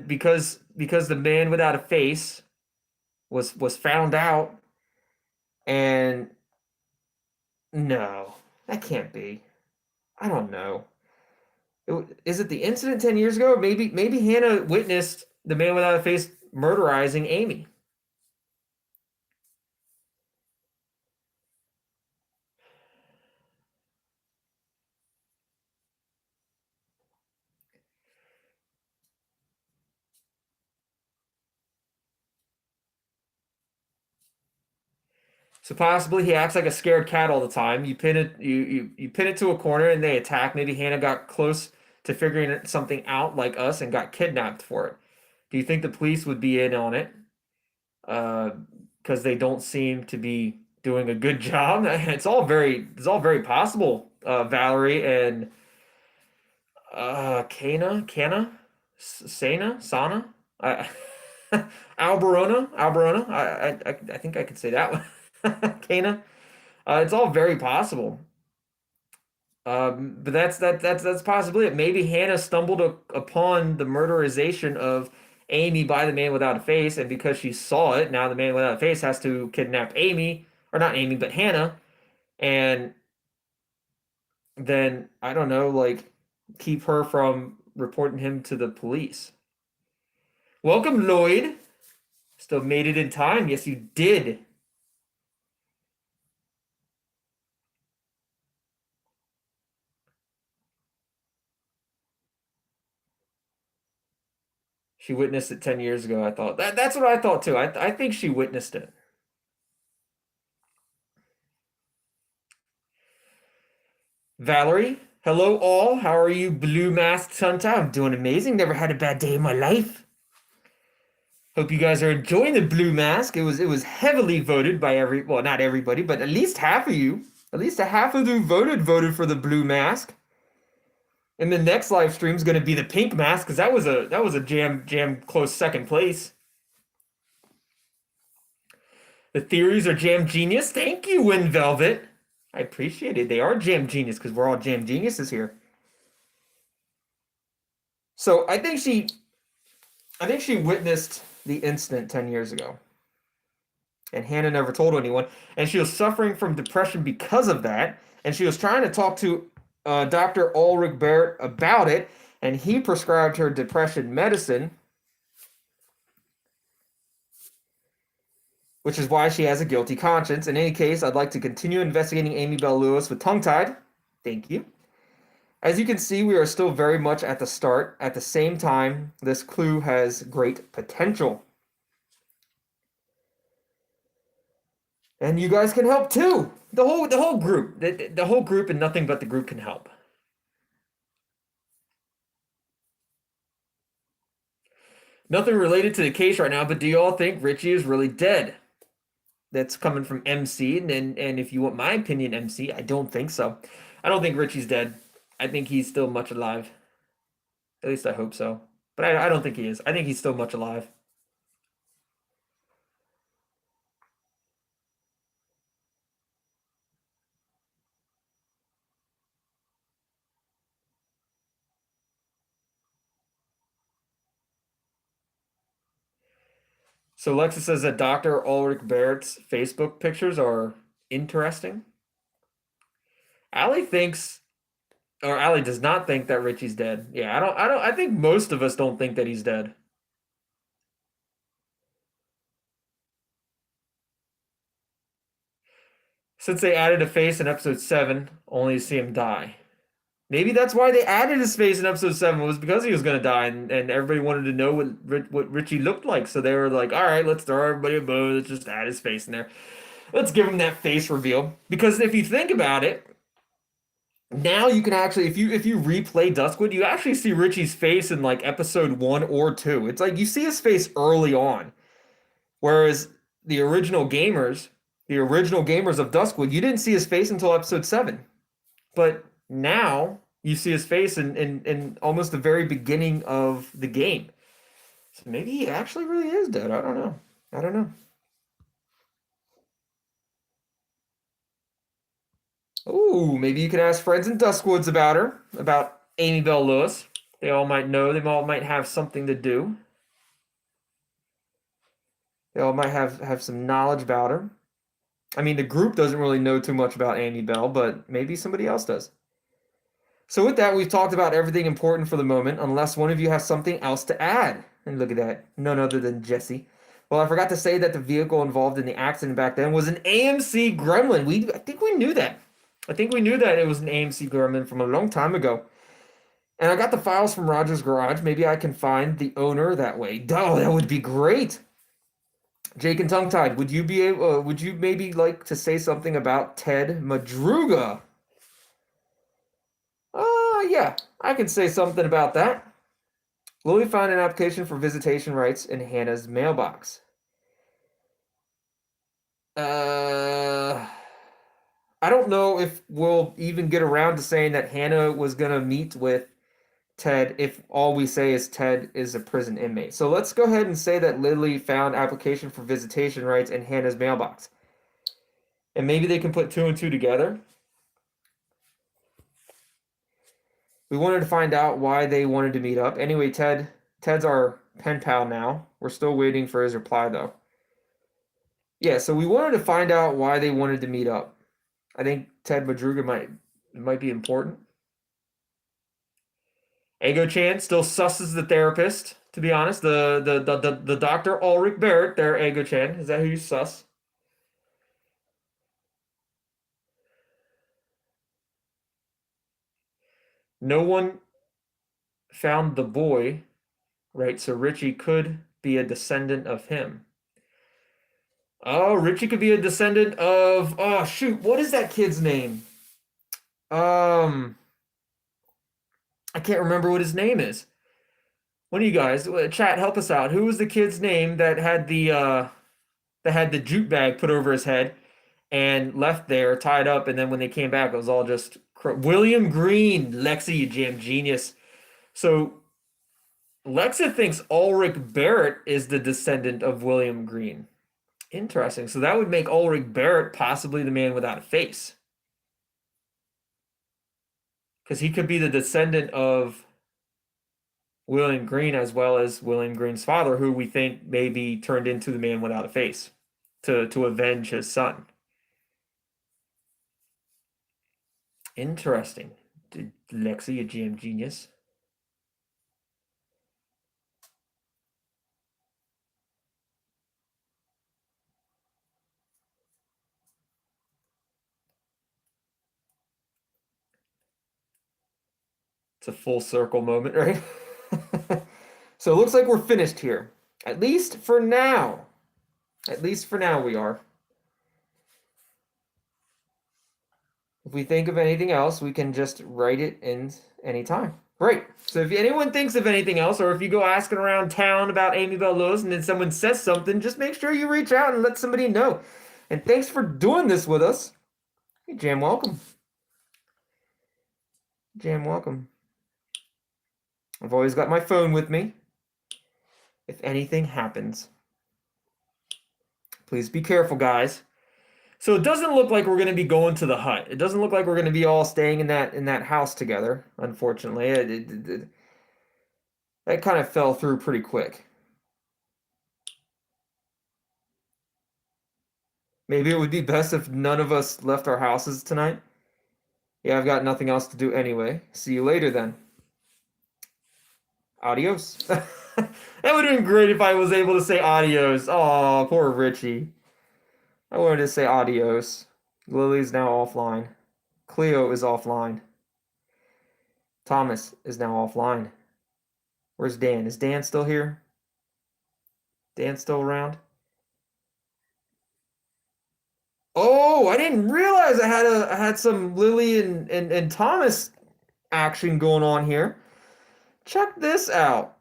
because the man without a face was found out, and no, that can't be. I don't know. Is it the incident 10 years ago? Maybe Hannah witnessed the man without a face murderizing Amy. So possibly he acts like a scared cat all the time. You pin it to a corner and they attack. Maybe Hannah got close to figuring something out like us and got kidnapped for it. Do you think the police would be in on it? Because they don't seem to be doing a good job. It's all very possible. Valerie and Sana, I, Alberona. I think I could say that one. Kana. It's all very possible. But that's possibly it. Maybe Hannah stumbled upon the murderization of Amy by the man without a face, and because she saw it, now the man without a face has to kidnap Amy, or not Amy, but Hannah, and then I don't know, like keep her from reporting him to the police. Welcome, Lloyd. Still made it in time. Yes, you did. She witnessed it 10 years ago, I thought. That's what I thought too. I think she witnessed it. Valerie, hello all. How are you, Blue Masked Hunter? I'm doing amazing. Never had a bad day in my life. Hope you guys are enjoying the Blue Mask. It was heavily voted by well, not everybody, but at least half of you. At least a half of you voted for the Blue Mask. And the next live stream is going to be the Pink Mask because that was a jam close second place. The theories are jam genius. Thank you, Wind Velvet. I appreciate it. They are jam genius because we're all jam geniuses here. So I think she witnessed the incident 10 years ago. And Hannah never told anyone. And she was suffering from depression because of that. And she was trying to talk to Dr. Ulrich Barrett about it. And he prescribed her depression medicine, which is why she has a guilty conscience. In any case, I'd like to continue investigating Amy Bell Lewis with Tongue Tied. Thank you. As you can see, we are still very much at the start. At the same time, this clue has great potential. And you guys can help too. The whole group. The whole group and nothing but the group can help. Nothing related to the case right now, but do y'all think Richy is really dead? That's coming from MC, and if you want my opinion, MC, I don't think so. I don't think Richy's dead. I think he's still much alive. At least I hope so. But I don't think he is. I think he's still much alive. So Lexa says that Dr. Ulrich Barrett's Facebook pictures are interesting. Allie thinks, or Allie does not think that Richie's dead. Yeah, I think most of us don't think that he's dead. Since they added a face in episode 7, only to see him die. Maybe that's why they added his face in episode 7 was because he was going to die, and everybody wanted to know what Richie looked like. So they were like, all right, let's throw everybody a bone. Let's just add his face in there. Let's give him that face reveal. Because if you think about it, now you can actually, if you replay Duskwood, you actually see Richie's face in like episode 1 or 2. It's like you see his face early on. Whereas the original gamers, the original gamers of Duskwood, you didn't see his face until episode 7. But now you see his face in almost the very beginning of the game. So maybe he actually really is dead. I don't know. I don't know. Oh, maybe you can ask friends in Duskwoods about her, about Amy Bell Lewis. They all might know. They all might have something to do. They all might have some knowledge about her. I mean, the group doesn't really know too much about Amy Bell, but maybe somebody else does. So with that, we've talked about everything important for the moment, unless one of you has something else to add. And look at that, none other than Jesse. Well, I forgot to say that the vehicle involved in the accident back then was an AMC Gremlin. I think we knew that. I think we knew that it was an AMC Gremlin from a long time ago. And I got the files from Roger's garage. Maybe I can find the owner that way. Oh, that would be great. Jake and Tongue Tied, would you be able? Would you maybe like to say something about Ted Madruga? Yeah, I can say something about that. Will we find an application for visitation rights in Hannah's mailbox? Uh, I don't know if we'll even get around to saying that Hannah was gonna meet with Ted if all we say is Ted is a prison inmate. So let's go ahead and say that Lily found application for visitation rights in Hannah's mailbox. And maybe they can put two and two together. We wanted to find out why they wanted to meet up. Anyway, Ted's our pen pal now. We're still waiting for his reply though. Yeah, so we wanted to find out why they wanted to meet up. I think Ted Madruga might be important. Ego Chan still susses the therapist, to be honest. The Dr. Ulrich Barrett there, Ego Chan. Is that who you sus? No one found the boy, right? So Richie could be a descendant of him. Oh, Richie could be a descendant of, oh shoot, what is that kid's name? Um, I can't remember what his name is. One of you guys, chat, help us out. Who was the kid's name that had the jute bag put over his head and left there tied up, and then when they came back, it was all just William Green. Lexi, you jam genius. So Lexa thinks Ulrich Barrett is the descendant of William Green. Interesting. So that would make Ulrich Barrett possibly the man without a face. Because he could be the descendant of William Green as well as William Green's father, who we think maybe turned into the man without a face to avenge his son. Interesting. Lexi, a GM genius. It's a full circle moment, right? So it looks like we're finished here. At least for now. At least for now we are. If we think of anything else, we can just write it in anytime. Great. So if anyone thinks of anything else, or if you go asking around town about Amy Bell Lewis and then someone says something, just make sure you reach out and let somebody know. And thanks for doing this with us. Hey, Jam, welcome. Jam, welcome. I've always got my phone with me. If anything happens, please be careful, guys. So it doesn't look like we're going to be going to the hut. It doesn't look like we're going to be all staying in that house together. Unfortunately, that kind of fell through pretty quick. Maybe it would be best if none of us left our houses tonight. Yeah, I've got nothing else to do anyway. See you later then. Adios. That would have been great if I was able to say adios. Oh, poor Richie. I wanted to say adios. Lily's now offline. Cleo is offline. Thomas is now offline. Where's Dan? Is Dan still here? Dan still around? Oh, I didn't realize I had some Lily and Thomas action going on here. Check this out.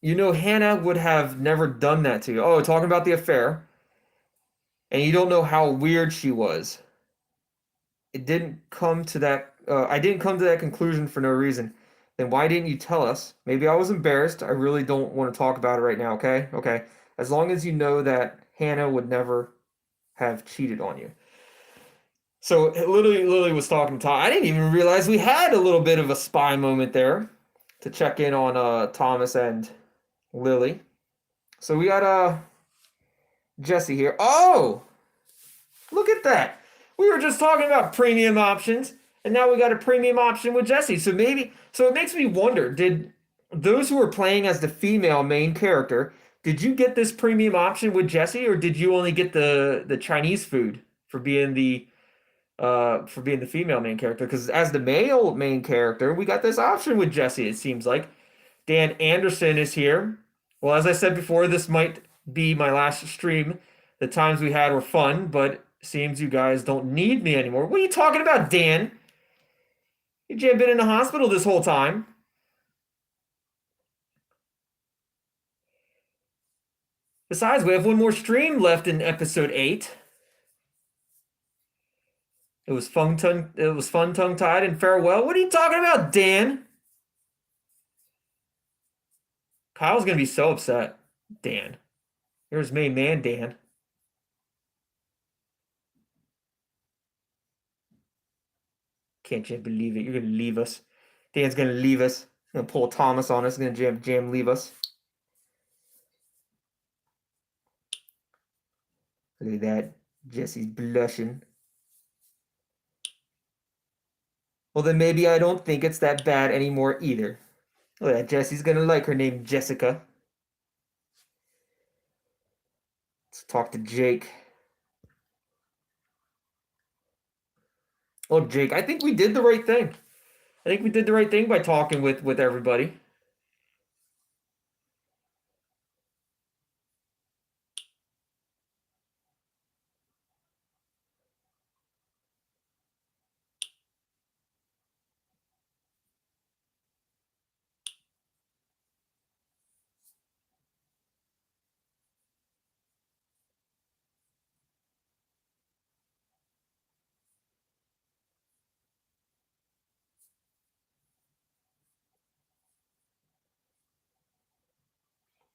You know, Hannah would have never done that to you. Oh, talking about the affair, and you don't know how weird she was. It didn't come to that. I didn't come to that conclusion for no reason. Then why didn't you tell us? Maybe I was embarrassed. I really don't want to talk about it right now. Okay, okay. As long as you know that Hannah would never have cheated on you. So Lily was talking to Tom. I didn't even realize we had a little bit of a spy moment there to check in on Thomas and Lily. So we got Jesse here. Oh, look at that. We were just talking about premium options, and now we got a premium option with Jesse. So it makes me wonder, did those who were playing as the female main character, did you get this premium option with Jesse, or did you only get the Chinese food for being the female main character? Because as the male main character, we got this option with Jesse, it seems like. Dan Anderson is here. Well, as I said before, this might be my last stream. The times we had were fun, but seems you guys don't need me anymore. What are you talking about, Dan? You been in the hospital this whole time. Besides, we have one more stream left in episode 8. It was fun tongue-tied and farewell. What are you talking about, Dan? Kyle's gonna be so upset. Dan. Here's main man, Dan. Can't you believe it? You're gonna leave us. Dan's gonna leave us. Gonna pull Thomas on us. Gonna jam leave us. Look at that. Jesse's blushing. Well, then maybe I don't think it's that bad anymore either. Look at that. Jesse's gonna like her name Jessica. Let's talk to Jake. Oh, Jake, I think we did the right thing. I think we did the right thing by talking with everybody.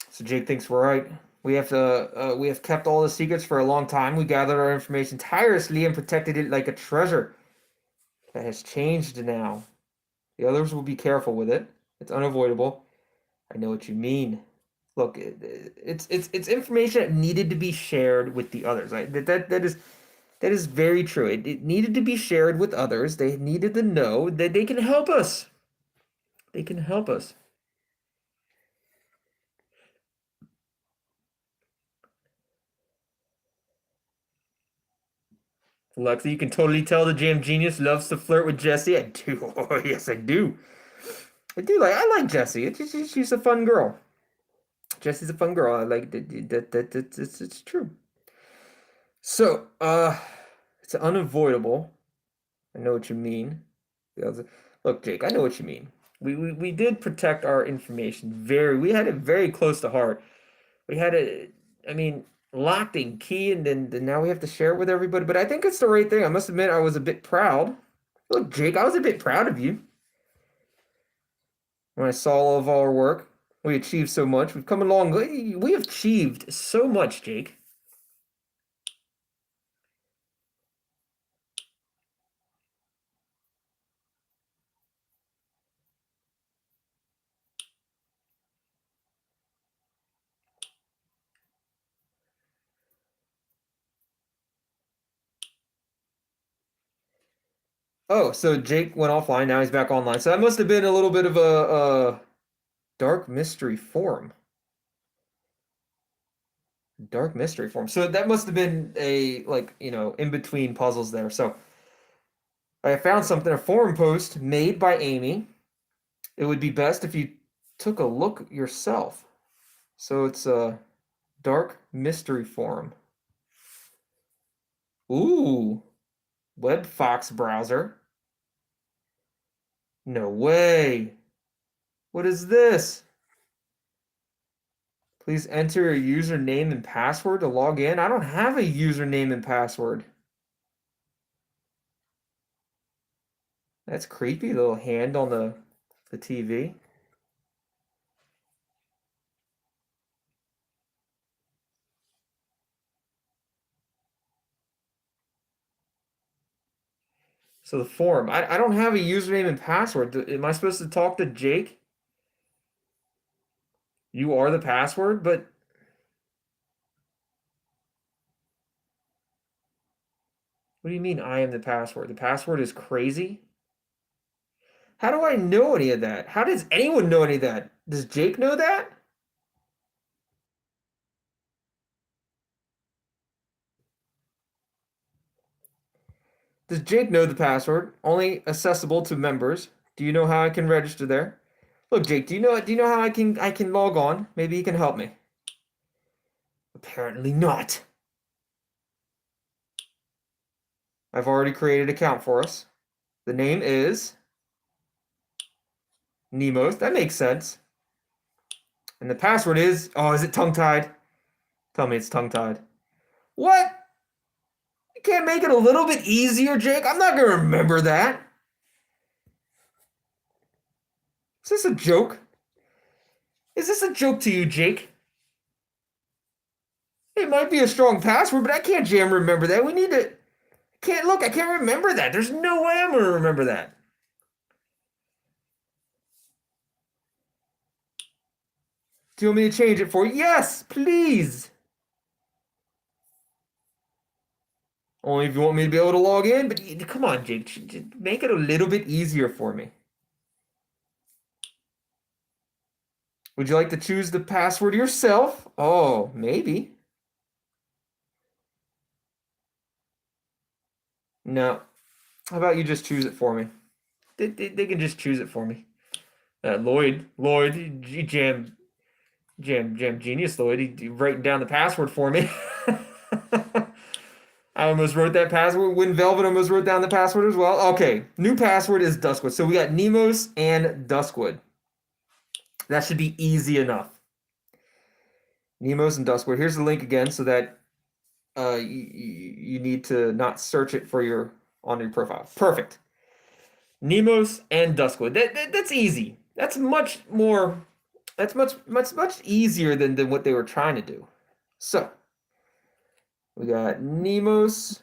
So Jake thinks we're right. We have kept all the secrets for a long time. We gathered our information tirelessly and protected it like a treasure. That has changed now. The others will be careful with it. It's unavoidable. I know what you mean. Look, it's information that needed to be shared with the others. That is very true. It needed to be shared with others. They needed to know that they can help us. They can help us. Alexa, you can totally tell the Jam Genius loves to flirt with Jessie. I do. Oh, yes, I do. I like Jessie. She's a fun girl. Jessie's a fun girl. I like that. It's true. So, it's unavoidable. I know what you mean. Look, Jake, I know what you mean. We did protect our information we had it very close to heart. We had it, I mean, locked in key, and then now we have to share it with everybody. But I think it's the right thing. I must admit, I was a bit proud. Look, Jake, I was a bit proud of you when I saw all of our work. We achieved so much. We've come along. We have achieved so much, Jake. Oh, so Jake went offline. Now he's back online. So that must have been a little bit of a dark mystery forum. Dark mystery forum. So that must have been a like, in between puzzles there. So I found something, a forum post made by Amy. It would be best if you took a look yourself. So it's a dark mystery forum. Ooh, WebFox browser. No way. What is this? Please enter your username and password to log in. I don't have a username and password. That's creepy, little hand on the TV. So the forum. I don't have a username and password. Am I supposed to talk to Jake? You are the password, but what do you mean I am the password? The password is crazy? How do I know any of that? How does anyone know any of that? Does Jake know that? Does Jake know the password? Only accessible to members. Do you know how I can register there? Look, Jake, do you know how I can log on? Maybe you can help me. Apparently not. I've already created an account for us. The name is Nemos. That makes sense. And the password is, oh, is it tongue-tied? Tell me it's tongue-tied. What? You can't make it a little bit easier, Jake? I'm not gonna remember that. Is this a joke? Is this a joke to you, Jake? It might be a strong password, but I can't jam remember that. We need to. Can't look. I can't remember that. There's no way I'm gonna remember that. Do you want me to change it for you? Yes, please. Only if you want me to be able to log in. But come on, Jake. Just make it a little bit easier for me. Would you like to choose the password yourself? Oh, maybe. No. How about you just choose it for me? They can just choose it for me. Lloyd, jam genius, Lloyd. He writing down the password for me. I almost wrote that password. When Velvet almost wrote down the password as well. Okay, new password is Duskwood. So we got Nemos and Duskwood. That should be easy enough. Nemos and Duskwood. Here's the link again, so that you need to not search it for your on your profile. Perfect. Nemos and Duskwood. That's easy. That's much more. That's much easier than what they were trying to do. So we got Nemos,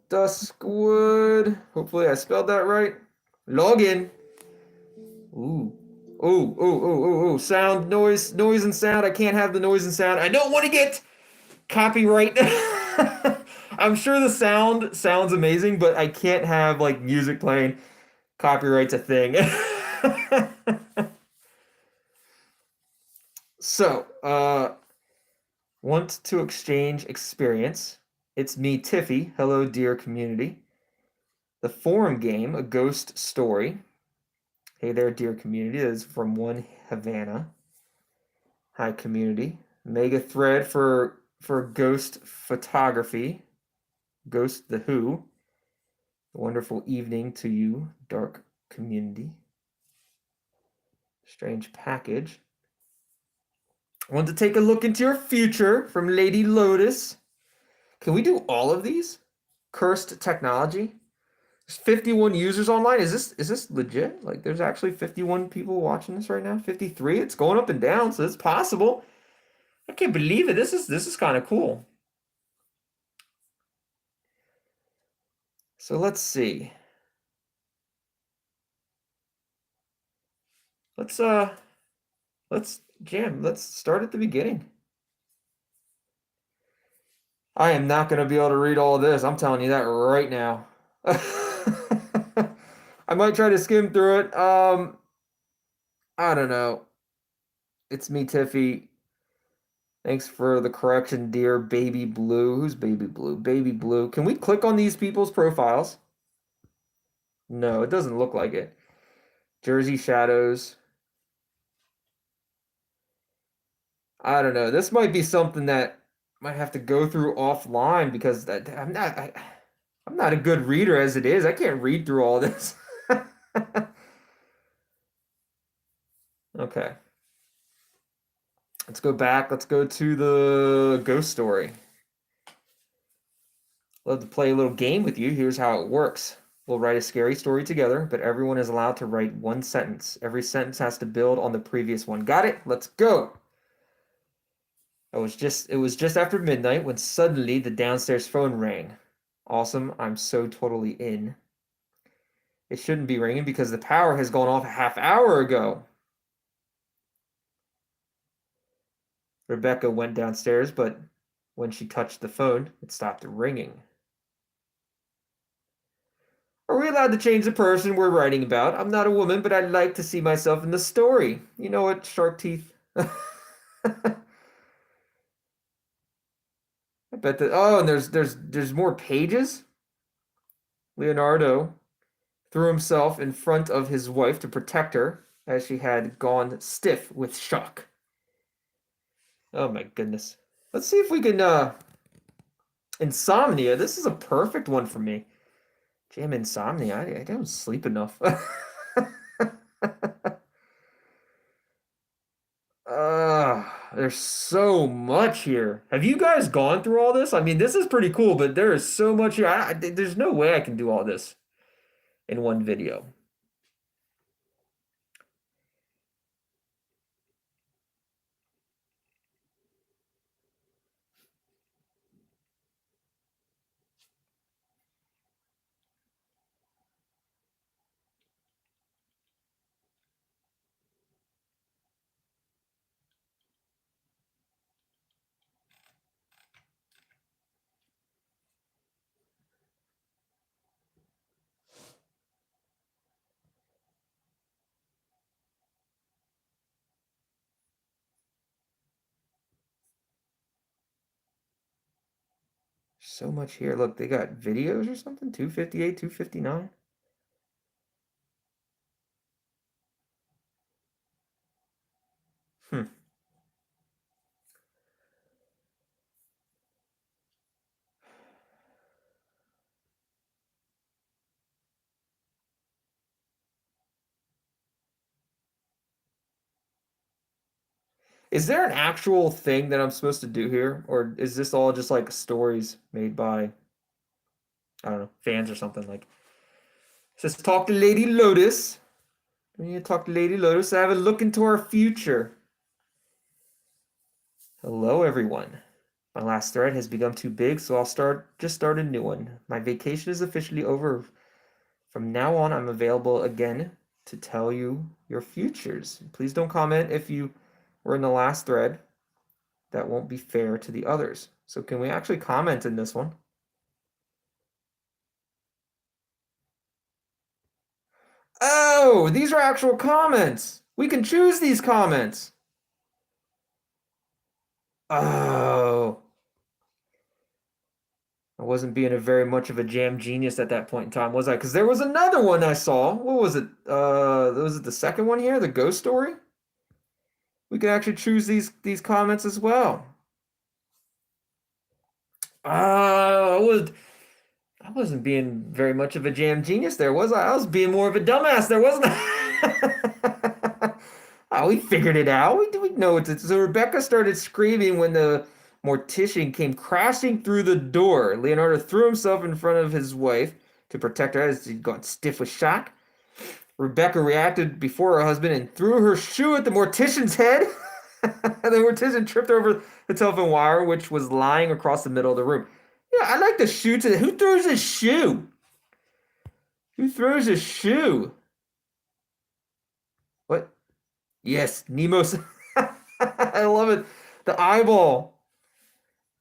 Duskwood. Hopefully I spelled that right. Login. Ooh. Ooh, ooh, ooh, ooh, ooh. Sound, noise and sound. I can't have the noise and sound. I don't want to get copyright. I'm sure the sound sounds amazing, but I can't have like music playing. Copyright's a thing. So, want to exchange experience. It's me, Tiffy. Hello, dear community. The forum game, a ghost story. Hey there, dear community. That is from one Havana. Hi, community. Mega thread for ghost photography. Ghost the Who. A wonderful evening to you, dark community. Strange package. Want to take a look into your future from Lady Lotus. Can we do all of these? Cursed technology. There's 51 users online. Is this legit? Like there's actually 51 people watching this right now? 53? It's going up and down, so it's possible. I can't believe it. This is kind of cool. So let's see. Let's let's jam. Let's start at the beginning. I am not going to be able to read all of this. I'm telling you that right now. I might try to skim through it. I don't know. It's me, Tiffy. Thanks for the correction, dear Baby Blue. Who's Baby Blue? Baby Blue. Can we click on these people's profiles? No, it doesn't look like it. Jersey Shadows. I don't know. This might be something that might have to go through offline because I'm not a good reader as it is. I can't read through all this. Okay. Let's go back. Let's go to the ghost story. Love to play a little game with you. Here's how it works. We'll write a scary story together, but everyone is allowed to write one sentence. Every sentence has to build on the previous one. Got it? Let's go. It was just after midnight when suddenly the downstairs phone rang. Awesome. I'm so totally in. It shouldn't be ringing because the power has gone off a half hour ago. Rebecca went downstairs, but when she touched the phone, it stopped ringing. Are we allowed to change the person we're writing about? I'm not a woman, but I'd like to see myself in the story. You know what, Shark Teeth? I bet that. Oh, and there's more pages. Leonardo threw himself in front of his wife to protect her, as she had gone stiff with shock. Oh my goodness. Let's see if we can insomnia. This is a perfect one for me. Jam insomnia. I don't sleep enough. There's so much here. Have you guys gone through all this? I mean, this is pretty cool, but there is so much here. There's no way I can do all this in one video. So much here. Look, they got videos or something? 258, 259. Hmm. Is there an actual thing that I'm supposed to do here? Or is this all just like stories made by, I don't know, fans or something? Like, it says talk to Lady Lotus. We need to talk to Lady Lotus to have a look into our future. Hello, everyone. My last thread has become too big, so I'll just start a new one. My vacation is officially over. From now on, I'm available again to tell you your futures. Please don't comment if you were in the last thread. That won't be fair to the others. So can we actually comment in this one? Oh, these are actual comments. We can choose these comments. Oh, I wasn't being a very much of a jam genius at that point in time, was I? Because there was another one I saw. What was it? Was it the second one here, the ghost story? We can actually choose these comments as well. I wasn't being very much of a jam genius there, was I? I was being more of a dumbass there, wasn't I? Oh, we figured it out. We know it's so Rebecca started screaming when the mortician came crashing through the door. Leonardo threw himself in front of his wife to protect her as he'd gone stiff with shock. Rebecca reacted before her husband and threw her shoe at the mortician's head. The mortician tripped over the telephone wire, which was lying across the middle of the room. Yeah, I like the shoe to who throws a shoe? Who throws a shoe? What? Yes, Nemo's. I love it. The eyeball.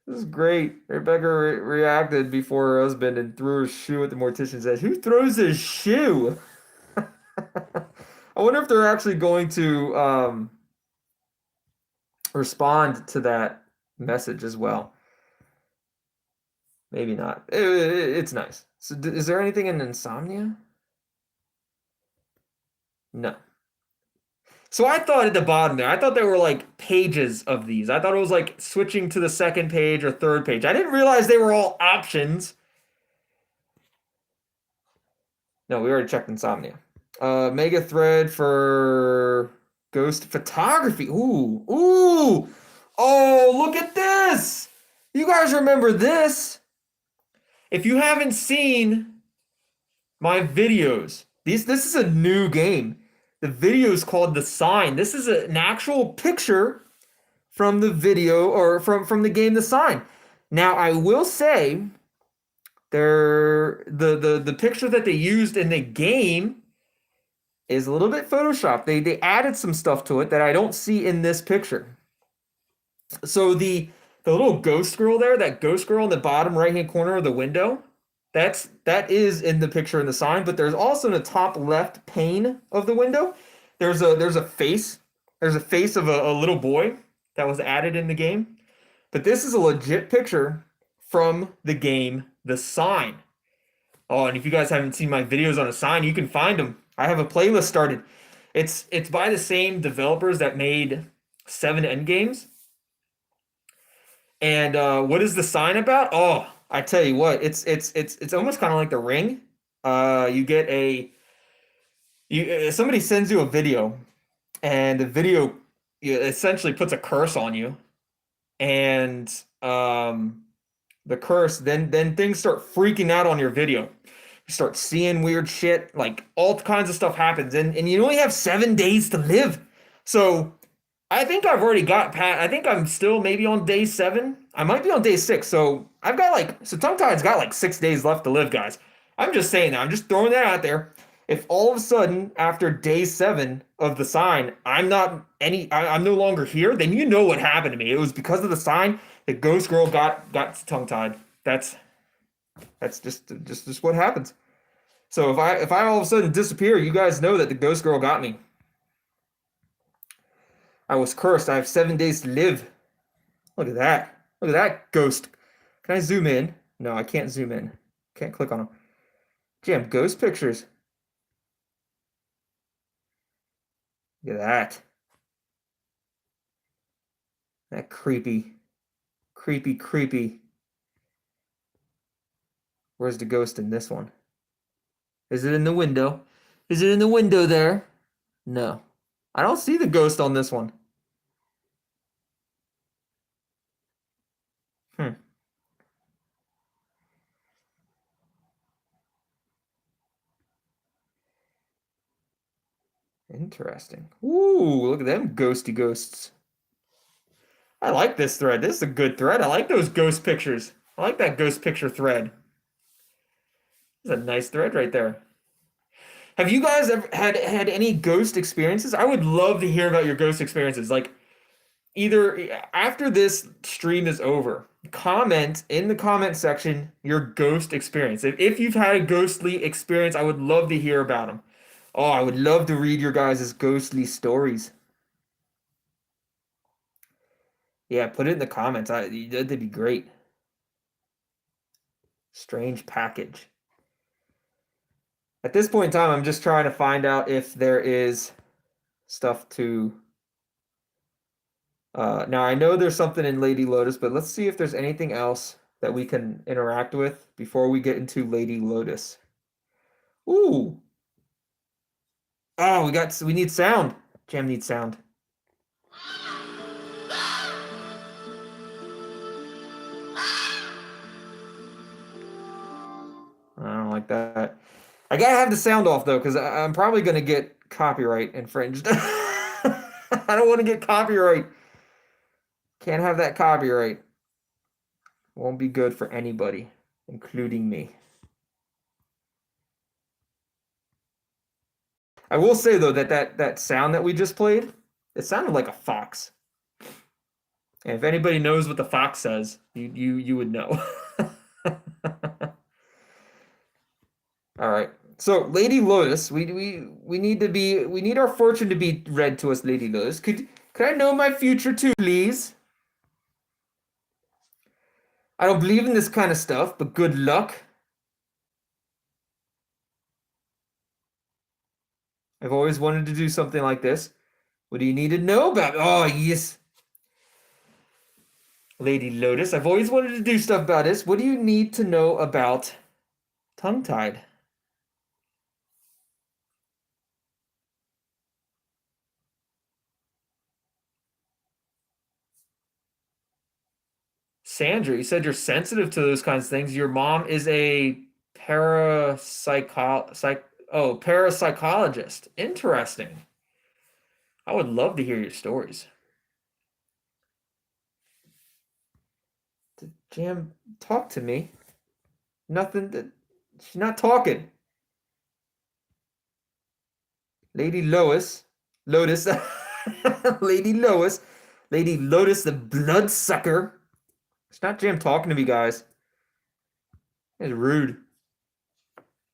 This is great. Rebecca reacted before her husband and threw her shoe at the mortician's head. Who throws his shoe? I wonder if they're actually going to respond to that message as well. Maybe not. It's nice. So, is there anything in Insomnia? No. So I thought at the bottom there, I thought there were like pages of these. I thought it was like switching to the second page or third page. I didn't realize they were all options. No, we already checked Insomnia. Mega thread for ghost photography. Ooh, ooh. Oh, look at this. You guys remember this? If you haven't seen my videos, this is a new game. The video is called The Sign. This is an actual picture from the video or from the game The Sign. Now, I will say the picture that they used in the game is a little bit photoshopped. They added some stuff to it that I don't see in this picture. So the little ghost girl there, that ghost girl in the bottom right hand corner of the window, that is in the picture in The Sign, but there's also in the top left pane of the window, there's a face. There's a face of a little boy that was added in the game. But this is a legit picture from the game The Sign. Oh, and if you guys haven't seen my videos on The Sign, you can find them. I have a playlist started. It's by the same developers that made 7 Endgames. And what is The Sign about? Oh, I tell you what, it's almost kind of like The Ring. You get somebody sends you a video, and the video essentially puts a curse on you, and the curse then things start freaking out on your video. You start seeing weird shit, like all kinds of stuff happens, and you only have 7 days to live. So I think I've already got past. I think I'm still maybe on day 7. I might be on day 6. So I've got Tongue Tied's got like 6 days left to live, guys. I'm just saying that. I'm just throwing that out there. If all of a sudden after day 7 of The Sign, I'm I'm no longer here, then you know what happened to me. It was because of The Sign. The ghost girl got tongue tied. That's just what happens. So if I all of a sudden disappear, you guys know that the ghost girl got me. I was cursed. I have 7 days to live. Look at that. Look at that ghost. Can I zoom in? No, I can't zoom in. Can't click on them. Jam ghost pictures. Look at that. That creepy. Creepy. Where's the ghost in this one? Is it in the window? Is it in the window there? No. I don't see the ghost on this one. Interesting. Ooh, look at them ghosty ghosts. I like this thread. This is a good thread. I like those ghost pictures. I like that ghost picture thread. It's a nice thread right there. Have you guys ever had any ghost experiences? I would love to hear about your ghost experiences. Like either after this stream is over, comment in the comment section your ghost experience. If you've had a ghostly experience, I would love to hear about them. Oh, I would love to read your guys' ghostly stories. Yeah, put it in the comments. That'd be great. Strange package. At this point in time, I'm just trying to find out if there is stuff to... now, I know there's something in Lady Lotus, but let's see if there's anything else that we can interact with before we get into Lady Lotus. Ooh. Oh, we need sound. Jam needs sound. I don't like that. I gotta have the sound off though, because I'm probably gonna get copyright infringed. I don't want to get copyright. Can't have that copyright. Won't be good for anybody, including me. I will say though that sound that we just played, it sounded like a fox. And if anybody knows what the fox says, you would know. All right. So, Lady Lotus, we need to be we need our fortune to be read to us, Lady Lotus. Could I know my future too, please? I don't believe in this kind of stuff, but good luck. I've always wanted to do something like this. What do you need to know about? Oh, yes. Lady Lotus, I've always wanted to do stuff about this. What do you need to know about tongue-tied? Sandra, you said you're sensitive to those kinds of things. Your mom is a parapsychologist. Interesting. I would love to hear your stories. Jam, talk to me. Nothing that she's not talking. Lady Lois, Lotus, Lady Lois, Lady Lotus, the bloodsucker. It's not Jam talking to me, guys. It's rude.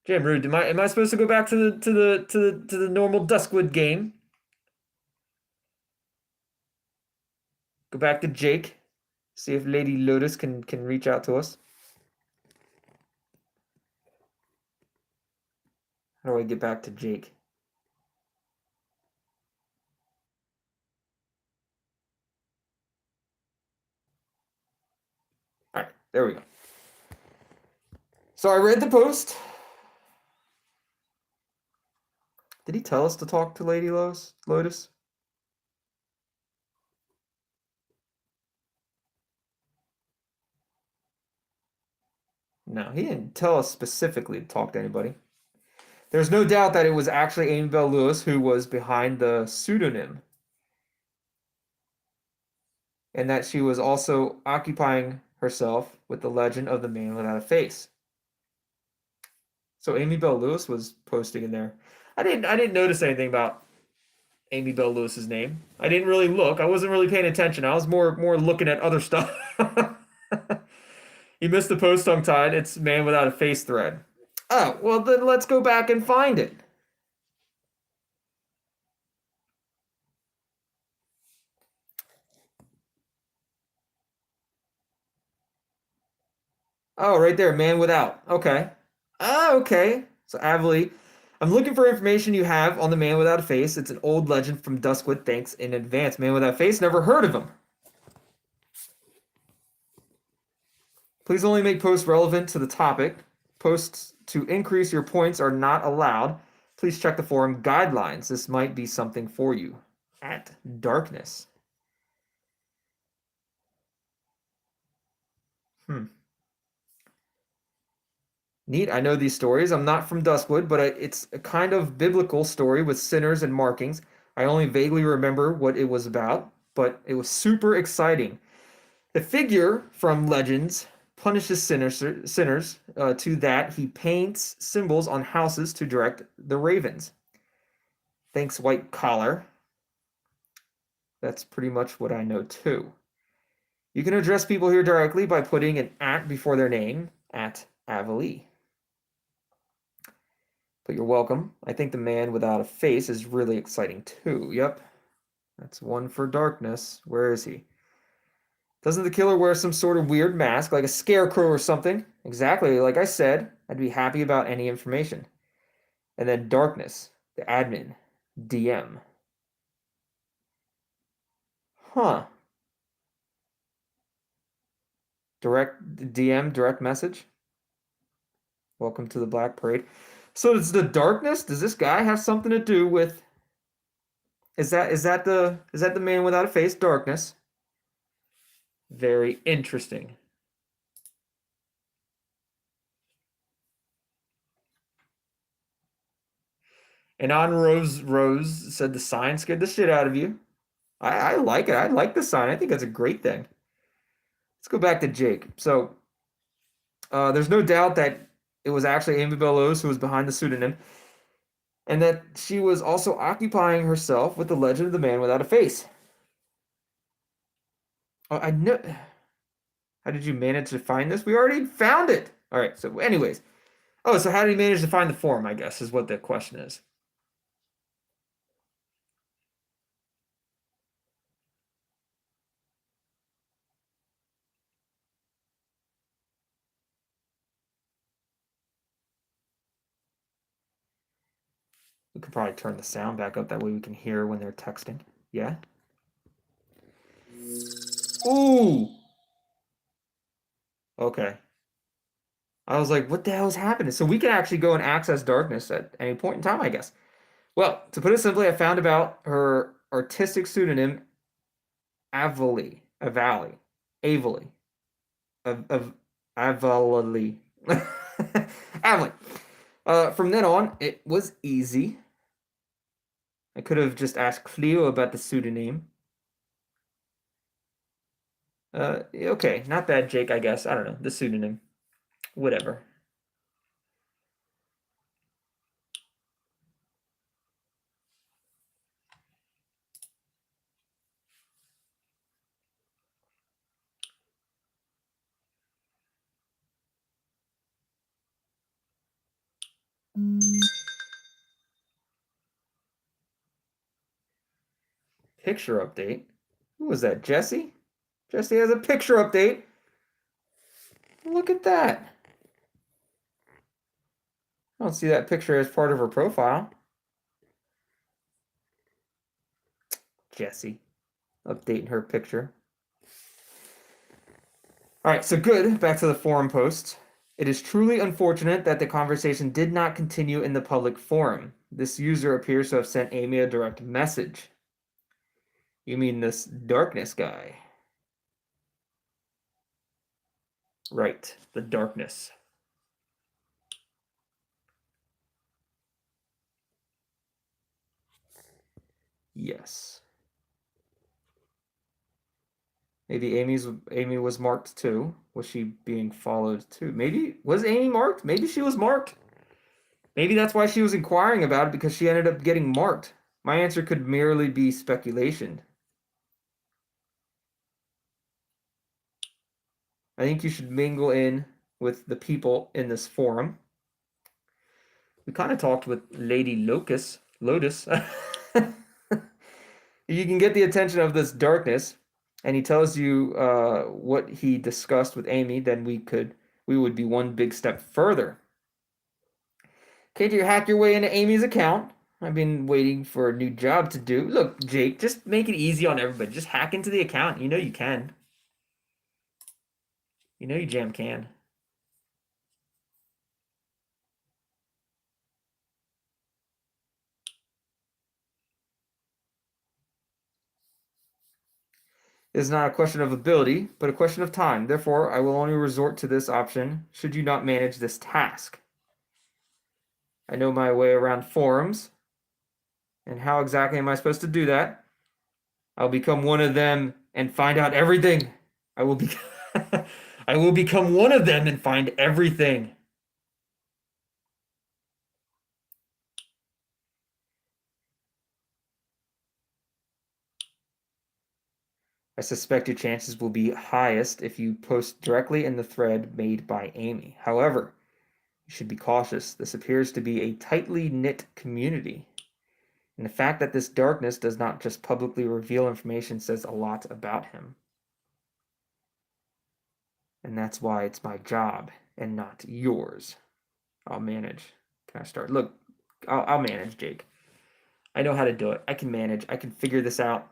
Jam rude. Am I supposed to go back to the normal Duskwood game? Go back to Jake. See if Lady Lotus can reach out to us. How do I get back to Jake? All right, there we go. So I read the post. Did he tell us to talk to Lady Lotus? No, he didn't tell us specifically to talk to anybody. There's no doubt that it was actually Amy Bell Lewis who was behind the pseudonym, and that she was also occupying herself with the legend of the man without a face. So Amy Bell Lewis was posting in there. I didn't notice anything about Amy Bell Lewis's name. I didn't really look. I wasn't really paying attention. I was more looking at other stuff. You missed the post tongue tied. It's man without a face thread. Oh, well then let's go back and find it. Oh, right there, man without. Okay. Ah, okay. So Avali, I'm looking for information you have on the man without a face. It's an old legend from Duskwood. Thanks in advance. Man without a face, never heard of him. Please only make posts relevant to the topic. Posts to increase your points are not allowed. Please check the forum guidelines. This might be something for you. At darkness. Hmm. Neat. I know these stories. I'm not from Duskwood, but it's a kind of biblical story with sinners and markings. I only vaguely remember what it was about, but it was super exciting. The figure from Legends punishes sinners. To that, he paints symbols on houses to direct the ravens. Thanks, White Collar. That's pretty much what I know too. You can address people here directly by putting an at before their name, at Avali. But you're welcome. I think the man without a face is really exciting too. Yep. That's one for darkness. Where is he? Doesn't the killer wear some sort of weird mask, like a scarecrow or something? Exactly, like I said, I'd be happy about any information. And then darkness, the admin, DM. Huh. Direct DM, direct message. Welcome to the Black Parade. So it's the darkness? Does this guy have something to do with is that the man without a face, darkness? Very interesting. And on Rose said the sign scared the shit out of you. I like it. I like the sign. I think that's a great thing. Let's go back to Jake. So there's no doubt that it was actually Amy Bellows who was behind the pseudonym, and that she was also occupying herself with the legend of the man without a face. Oh, I know. How did you manage to find this? We already found it. All right. So, anyways. Oh, so how did he manage to find the forum, I guess, is what the question is. We could probably turn the sound back up. That way we can hear when they're texting. Yeah? Ooh. Okay. I was like, what the hell is happening? So we can actually go and access darkness at any point in time, I guess. Well, to put it simply, I found about her artistic pseudonym, Avali. Avali. Avali. Of Avali. Avali. From then on, it was easy. I could have just asked Cleo about the pseudonym. Okay, not bad, Jake, I guess. I don't know. The pseudonym. Whatever. Picture update. Who was that? Jesse? Jesse has a picture update. Look at that. I don't see that picture as part of her profile. Jesse. Updating her picture. All right, so good. Back to the forum post. It is truly unfortunate that the conversation did not continue in the public forum. This user appears to have sent Amy a direct message. You mean this darkness guy? Right, the darkness. Yes. Maybe Amy was marked too. Was she being followed too? Maybe was Amy marked? Maybe she was marked. Maybe that's why she was inquiring about it because she ended up getting marked. My answer could merely be speculation. I think you should mingle in with the people in this forum. We kind of talked with Lady Lotus. You can get the attention of this darkness, and he tells you what he discussed with Amy, then we would be one big step further. Can't you hack your way into Amy's account? I've been waiting for a new job to do. Look, Jake, just make it easy on everybody. Just hack into the account. You know you can. You know you jam can. It is not a question of ability, but a question of time. Therefore, I will only resort to this option should you not manage this task. I know my way around forums, and how exactly am I supposed to do that? I'll become one of them and find out everything. I will be I will become one of them and find everything. I suspect your chances will be highest if you post directly in the thread made by Amy. However, you should be cautious. This appears to be a tightly knit community. And the fact that this darkness does not just publicly reveal information says a lot about him. And that's why it's my job and not yours. I'll manage. Can I start? Look, I'll manage, Jake. I know how to do it. I can manage. I can figure this out.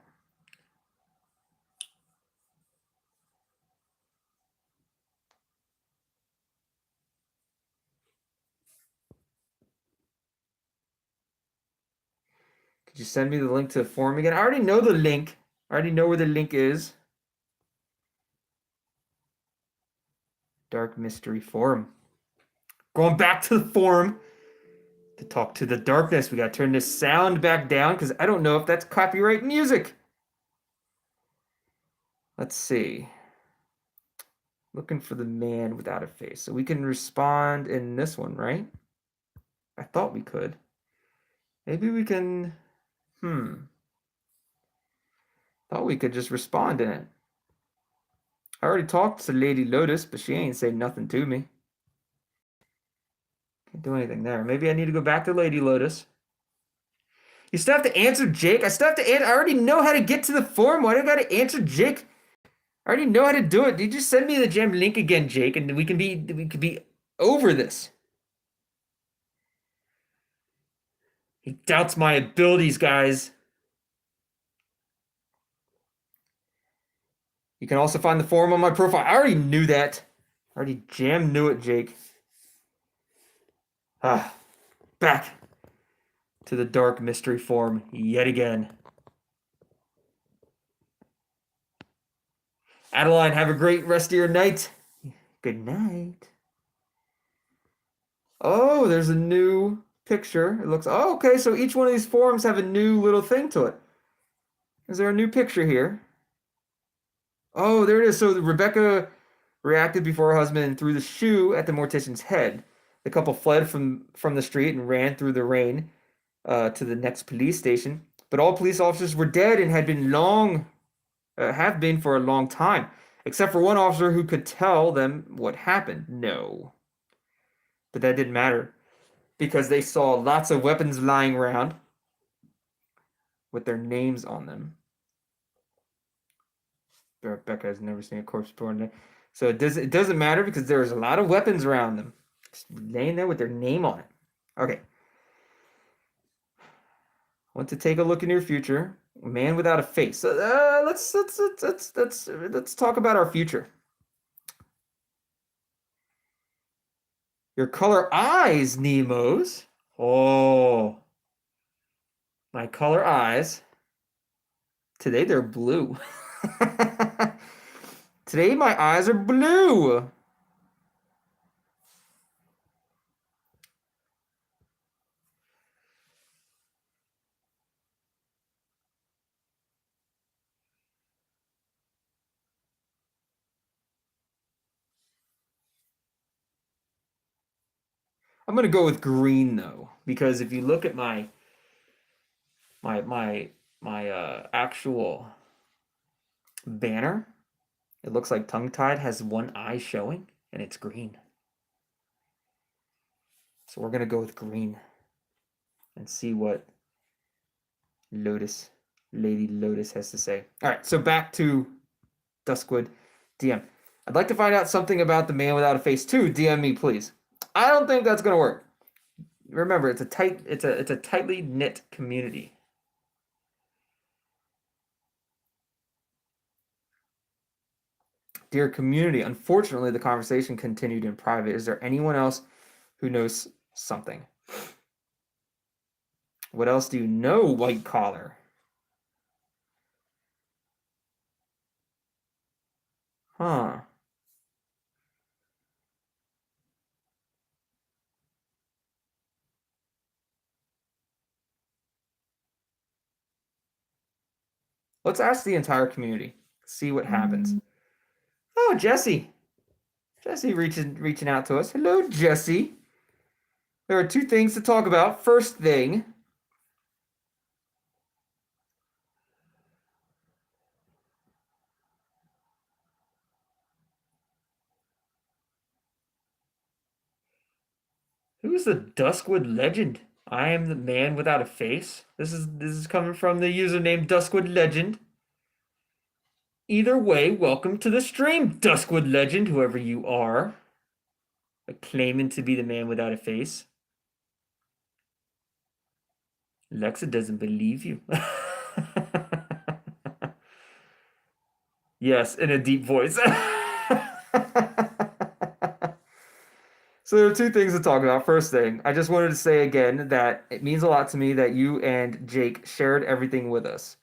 Could you send me the link to the forum again? I already know the link. I already know where the link is. Dark Mystery Forum. Going back to the forum to talk to the darkness. We gotta turn this sound back down because I don't know if that's copyright music. Let's see. Looking for the man without a face. So we can respond in this one, right? I thought we could. Maybe we can. Thought we could just respond in it. I already talked to Lady Lotus, but she ain't saying nothing to me. Can't do anything there. Maybe I need to go back to Lady Lotus. You still have to answer Jake? I still have to answer. I already know how to get to the forum. Why do I gotta answer Jake? I already know how to do it. You just send me the jam link again, Jake, and we could be over this. He doubts my abilities, guys. You can also find the forum on my profile. I already knew that. I already jam knew it, Jake. Ah, back to the dark mystery forum yet again. Adeline, have a great rest of your night. Good night. Oh, there's a new picture. It looks, oh, okay, so each one of these forums have a new little thing to it. Is there a new picture here? Oh, there it is. So Rebecca reacted before her husband and threw the shoe at the mortician's head. The couple fled from the street and ran through the rain to the next police station. But all police officers were dead and have been for a long time, except for one officer who could tell them what happened. No, but that didn't matter because they saw lots of weapons lying around with their names on them. Rebecca has never seen a corpse before, so it doesn't matter because there's a lot of weapons around them, just laying there with their name on it. Okay. Want to take a look in your future? Man without a face. Let's talk about our future. Your color eyes, Nemos. Oh, my color eyes. Today they're blue. Today my eyes are blue. I'm gonna go with green though, because if you look at my my my actual banner, it looks like tongue tied has one eye showing and it's green. So we're gonna go with green and see what Lady Lotus has to say. All right, so back to Duskwood DM. I'd like to find out something about the man without a face too. DM me, please. I don't think that's gonna work. Remember, it's a tightly knit community. Dear community, unfortunately, the conversation continued in private. Is there anyone else who knows something? What else do you know, white collar? Huh. Let's ask the entire community. See what happens. Oh, Jesse. Jesse reaching out to us. Hello, Jesse. There are two things to talk about. First thing, who is the Duskwood legend? I am the man without a face. This is coming from the username Duskwood Legend. Either way, welcome to the stream, Duskwood Legend, whoever you are, claiming to be the man without a face. Lexa doesn't believe you. Yes, in a deep voice. So there are two things to talk about. First thing, I just wanted to say again that it means a lot to me that you and Jake shared everything with us.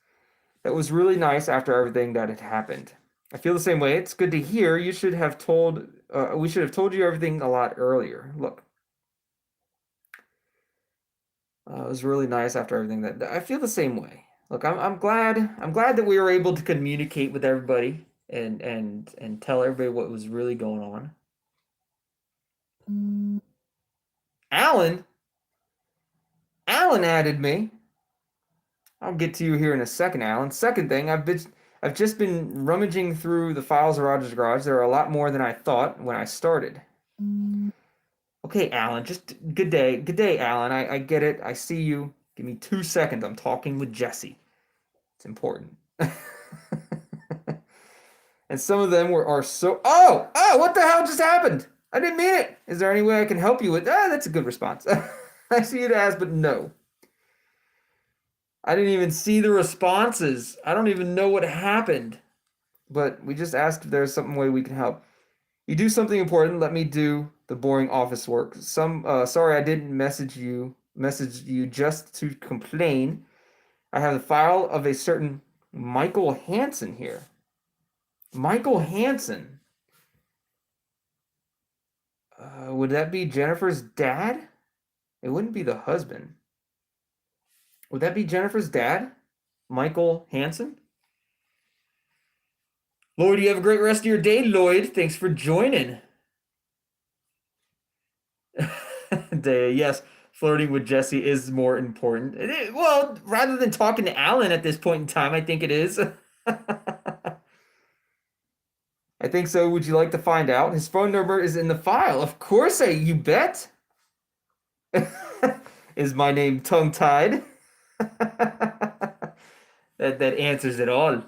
That was really nice after everything that had happened. I feel the same way. It's good to hear. You should have told. We should have told you everything a lot earlier. Look, it was really nice after everything that I feel the same way. Look, I'm glad. I'm glad that we were able to communicate with everybody and tell everybody what was really going on. Alan, Alan added me. I'll get to you here in a second, Alan. Second thing, I've just been rummaging through the files of Roger's Garage. There are a lot more than I thought when I started. Okay, Alan, just good day. Good day, Alan. I get it. I see you. Give me 2 seconds. I'm talking with Jesse. It's important. And some of them are so. Oh, what the hell just happened? I didn't mean it. Is there any way I can help you with? That's a good response. I see it as, but no. I didn't even see the responses. I don't even know what happened. But we just asked if there's some way we can help. You do something important, let me do the boring office work. Sorry I didn't message you just to complain. I have the file of a certain Michael Hansen here. Michael Hansen. Would that be Jennifer's dad? It wouldn't be the husband. Would that be Jennifer's dad? Michael Hansen? Lloyd, you have a great rest of your day, Lloyd. Thanks for joining. Yes, flirting with Jesse is more important. Well, rather than talking to Alan at this point in time, I think it is. I think so. Would you like to find out? His phone number is in the file. Of course, you bet. Is my name tongue-tied? That answers it all.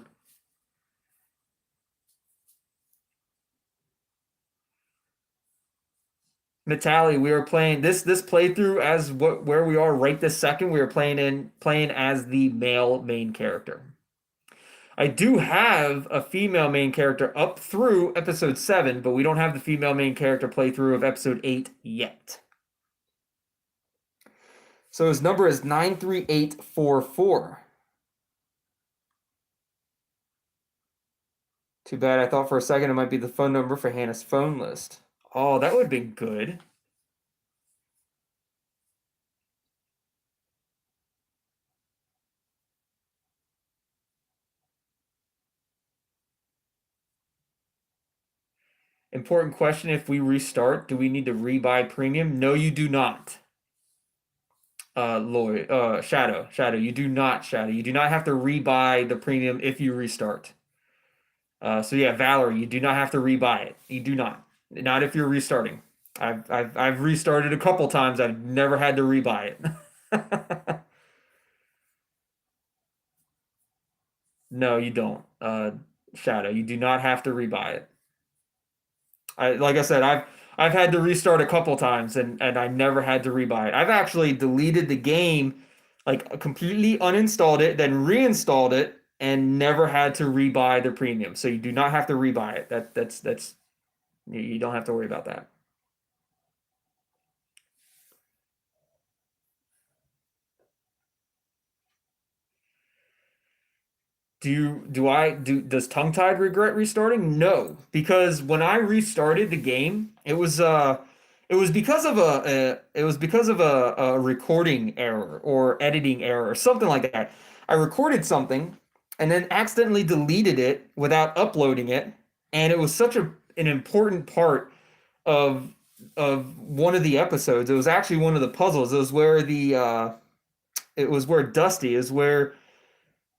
Natalie, we are playing this playthrough as where we are right this second. We are playing as the male main character. I do have a female main character up through episode 7, but we don't have the female main character playthrough of episode 8 yet. So his number is 93844. Too bad, I thought for a second it might be the phone number for Hannah's phone list. Oh, that would have been good. Important question, if we restart, do we need to rebuy premium? No, you do not. Lloyd, Shadow, you do not, Shadow. You do not have to rebuy the premium if you restart. So yeah, Valerie, you do not have to rebuy it. You do not. Not if you're restarting. I've restarted a couple times. I've never had to rebuy it. No, you don't. Shadow, you do not have to rebuy it. Like I said, I've had to restart a couple times and I never had to rebuy it. I've actually deleted the game, like completely uninstalled it, then reinstalled it, and never had to rebuy the premium. So you do not have to rebuy it. That's you don't have to worry about that. Does Tongue Tied regret restarting? No, because when I restarted the game, it was because of a recording error or editing error or something like that. I recorded something and then accidentally deleted it without uploading it, and it was such an important part of one of the episodes. It was actually one of the puzzles. It was where Dusty is where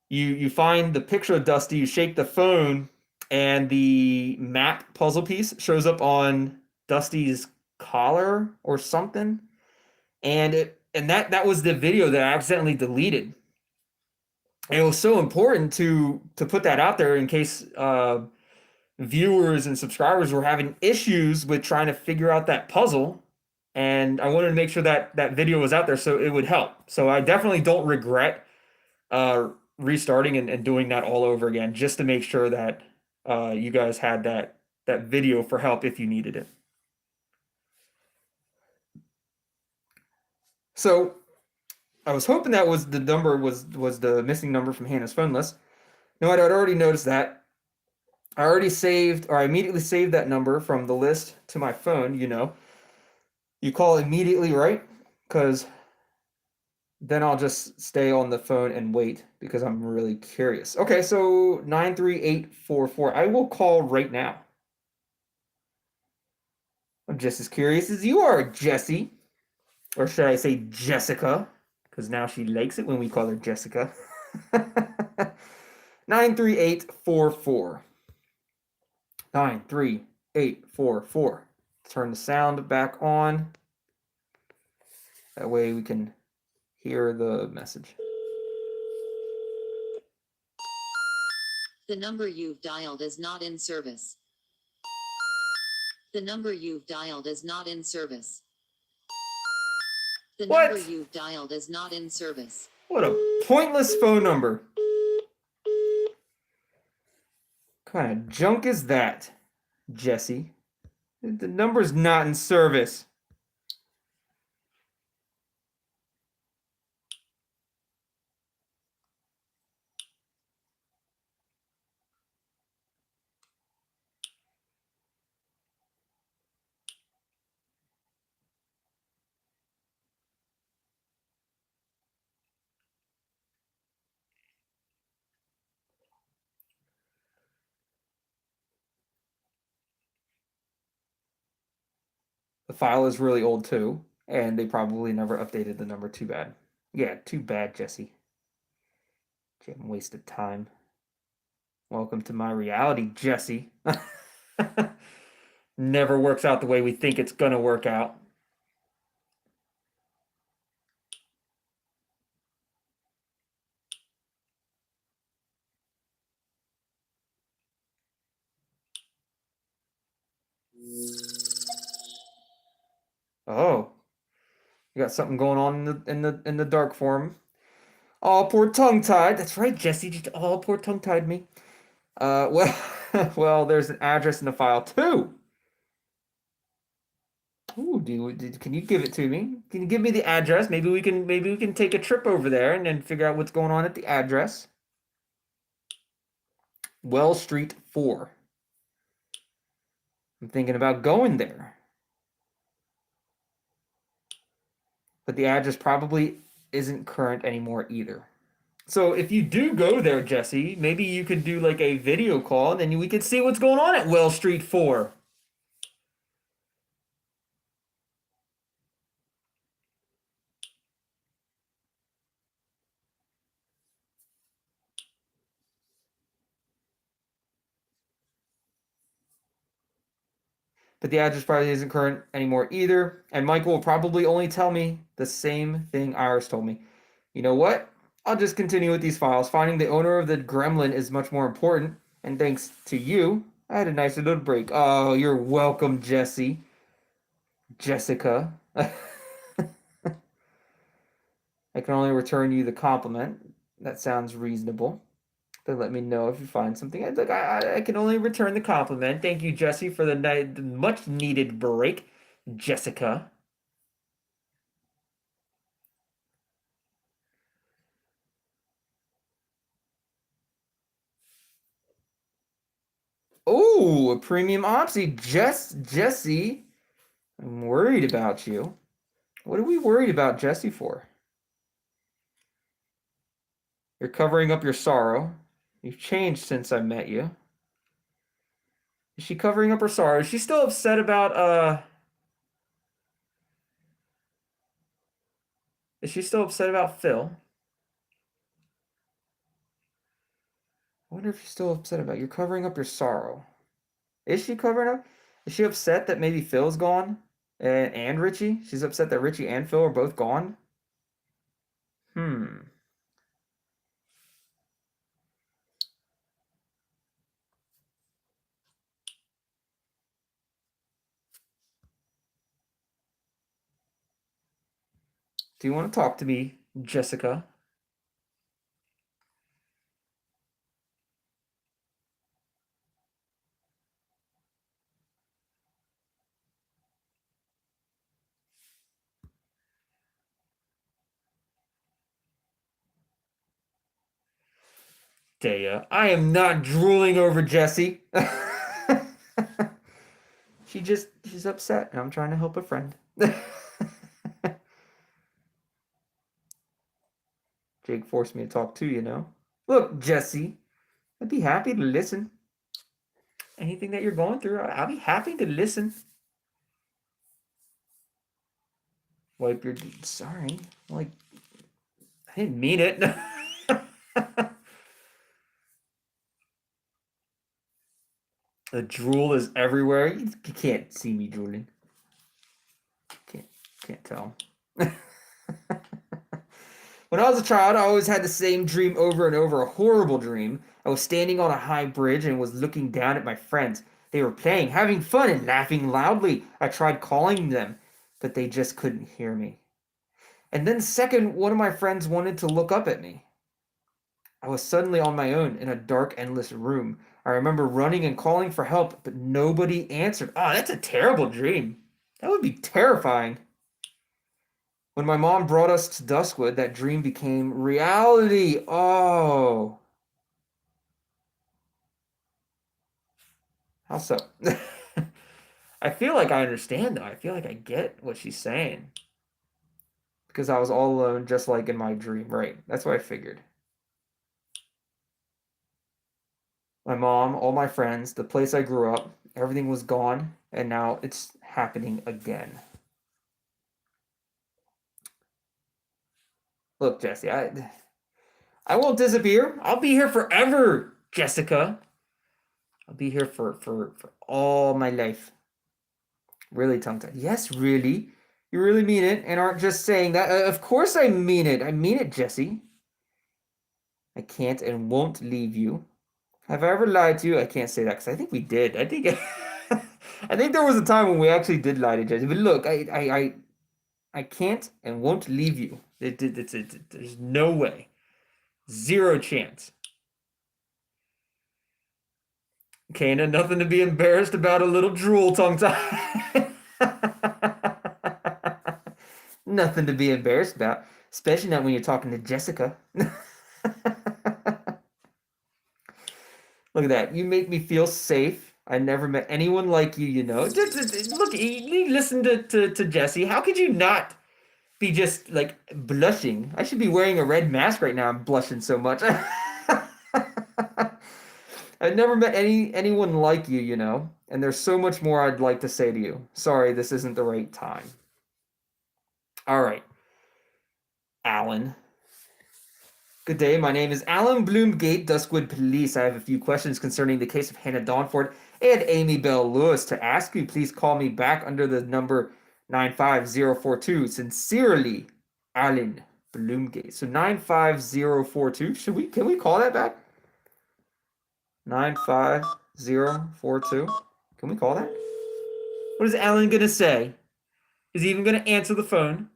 you find the picture of Dusty, you shake the phone, and the map puzzle piece shows up on Dusty's collar or something. And that was the video that I accidentally deleted. And it was so important to put that out there in case viewers and subscribers were having issues with trying to figure out that puzzle. And I wanted to make sure that that video was out there so it would help. So I definitely don't regret uh, restarting and doing that all over again, just to make sure that you guys had that video for help if you needed it. So I was hoping that was the number was the missing number from Hannah's phone list. No, I'd already noticed that. I already saved, or I immediately saved that number from the list to my phone. You call immediately, right? Because then I'll just stay on the phone and wait because I'm really curious. Okay, so 93844. I will call right now. I'm just as curious as you are, Jesse. Or should I say Jessica? Because now she likes it when we call her Jessica. 93844. 93844. Turn the sound back on. That way we can hear the message. The number you've dialed is not in service. The number you've dialed is not in service. The number you've dialed is not in service. What a pointless phone number. What kind of junk is that, Jesse? The number's not in service. The file is really old too, and they probably never updated the number. Too bad. Yeah, too bad, Jesse. Jim wasted time. Welcome to my reality, Jesse. Never works out the way we think it's gonna work out. Oh, you got something going on in the dark form. Oh, poor tongue-tied. That's right, Jesse. Just poor tongue-tied me. Well, well, there's an address in the file too. Ooh, can you give it to me? Can you give me the address? Maybe we can take a trip over there and then figure out what's going on at the address. Well Street 4. I'm thinking about going there. But the address probably isn't current anymore either. So if you do go there, Jesse, maybe you could do like a video call and then we could see what's going on at Well Street 4. But the address probably isn't current anymore either. And Michael will probably only tell me the same thing Iris told me. You know what? I'll just continue with these files. Finding the owner of the gremlin is much more important. And thanks to you, I had a nice little break. Oh, you're welcome, Jesse. Jessica. I can only return you the compliment. That sounds reasonable. Then let me know if you find something. I can only return the compliment. Thank you, Jesse, for the much needed break. Jessica. Oh, a premium Opsy. Jesse, I'm worried about you. What are we worried about Jesse for? You're covering up your sorrow. You've changed since I met you. Is she covering up her sorrow? Is she still upset about Is she still upset about Phil? I wonder if she's still upset about you're covering up your sorrow. Is she covering up? Is she upset that maybe Phil's gone? And Richy? She's upset that Richy and Phil are both gone? Hmm. Do you want to talk to me, Jessica? Dea, I am not drooling over Jessie. She's upset, and I'm trying to help a friend. Jake forced me to talk too, you know. Look, Jessie, I'd be happy to listen. Anything that you're going through, I'll be happy to listen. Wipe your. Sorry. Like, I didn't mean it. The drool is everywhere. You can't see me drooling. Can't tell. When I was a child, I always had the same dream over and over, a horrible dream. I was standing on a high bridge and was looking down at my friends. They were playing, having fun, and laughing loudly. I tried calling them, but they just couldn't hear me. And then, second, one of my friends wanted to look up at me. I was suddenly on my own in a dark, endless room. I remember running and calling for help, but nobody answered. Oh, that's a terrible dream. That would be terrifying. When my mom brought us to Duskwood, that dream became reality. Oh. How so? I feel like I understand, though. I feel like I get what she's saying. Because I was all alone, just like in my dream. Right. That's what I figured. My mom, all my friends, the place I grew up, everything was gone, and now it's happening again. Look, Jesse, I won't disappear. I'll be here forever, Jessica. I'll be here for all my life. Really, tongue-tied. Yes, really. You really mean it and aren't just saying that. Of course I mean it. I mean it, Jesse. I can't and won't leave you. Have I ever lied to you? I can't say that because I think we did. I think I think there was a time when we actually did lie to Jesse. But look, I can't and won't leave you. There's no way. Zero chance. Kana, nothing to be embarrassed about, a little drool tongue tie. Nothing to be embarrassed about, especially not when you're talking to Jessica. Look at that. You make me feel safe. I never met anyone like you, you know. Look, you listen to Jesse. How could you not be just like blushing? I should be wearing a red mask right now. I'm blushing so much. I've never met anyone like you, you know, and there's so much more I'd like to say to you. Sorry, this isn't the right time. All right, Alan. Good day. My name is Alan Bloomgate, Duskwood Police. I have a few questions concerning the case of Hannah Dawnford and Amy Bell Lewis to ask you. Please call me back under the number 95042. Sincerely, Alan Bloomgate. So 95042. Can we call that back? 95042. Can we call that? What is Alan gonna say? Is he even gonna answer the phone?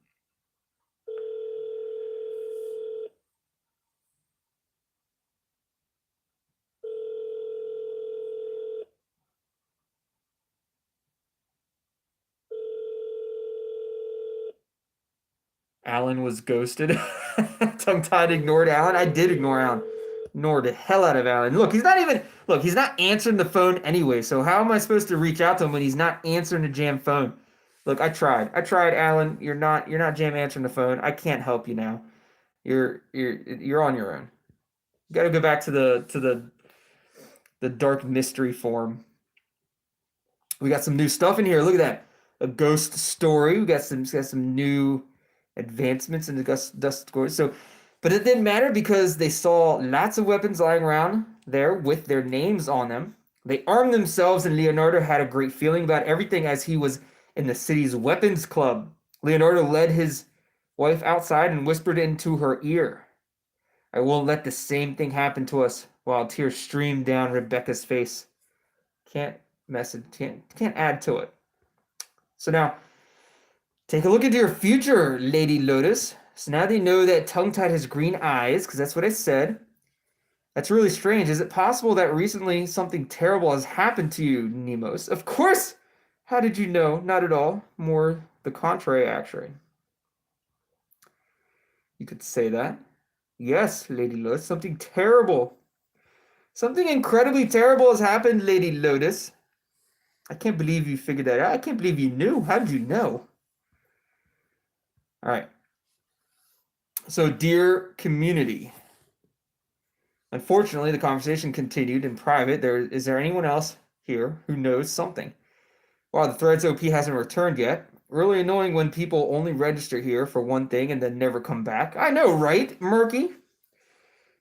Alan was ghosted. Tongue-tied ignored Alan. I did ignore Alan. Ignored the hell out of Alan. Look, he's not answering the phone anyway, so how am I supposed to reach out to him when he's not answering the jam phone? Look, I tried, Alan. You're not jam answering the phone. I can't help you now. You're on your own. You gotta go back to the dark mystery form. We got some new stuff in here. Look at that. A ghost story. We got some new advancements in the Duskwood. So, but it didn't matter because they saw lots of weapons lying around there with their names on them. They armed themselves, and Leonardo had a great feeling about everything as he was in the city's weapons club. Leonardo led his wife outside and whispered into her ear, "I won't let the same thing happen to us," while tears streamed down Rebecca's face. Can't add to it. So now, take a look into your future, Lady Lotus. So now they know that Tongue-Tied has green eyes, because that's what I said. That's really strange. Is it possible that recently something terrible has happened to you, Nemos? Of course! How did you know? Not at all. More the contrary, actually. You could say that. Yes, Lady Lotus, something terrible. Something incredibly terrible has happened, Lady Lotus. I can't believe you figured that out. I can't believe you knew. How did you know? All right. So, dear community, unfortunately, the conversation continued in private. Is there anyone else here who knows something? Wow, the Threads OP hasn't returned yet. Really annoying when people only register here for one thing and then never come back. I know, right, Murky?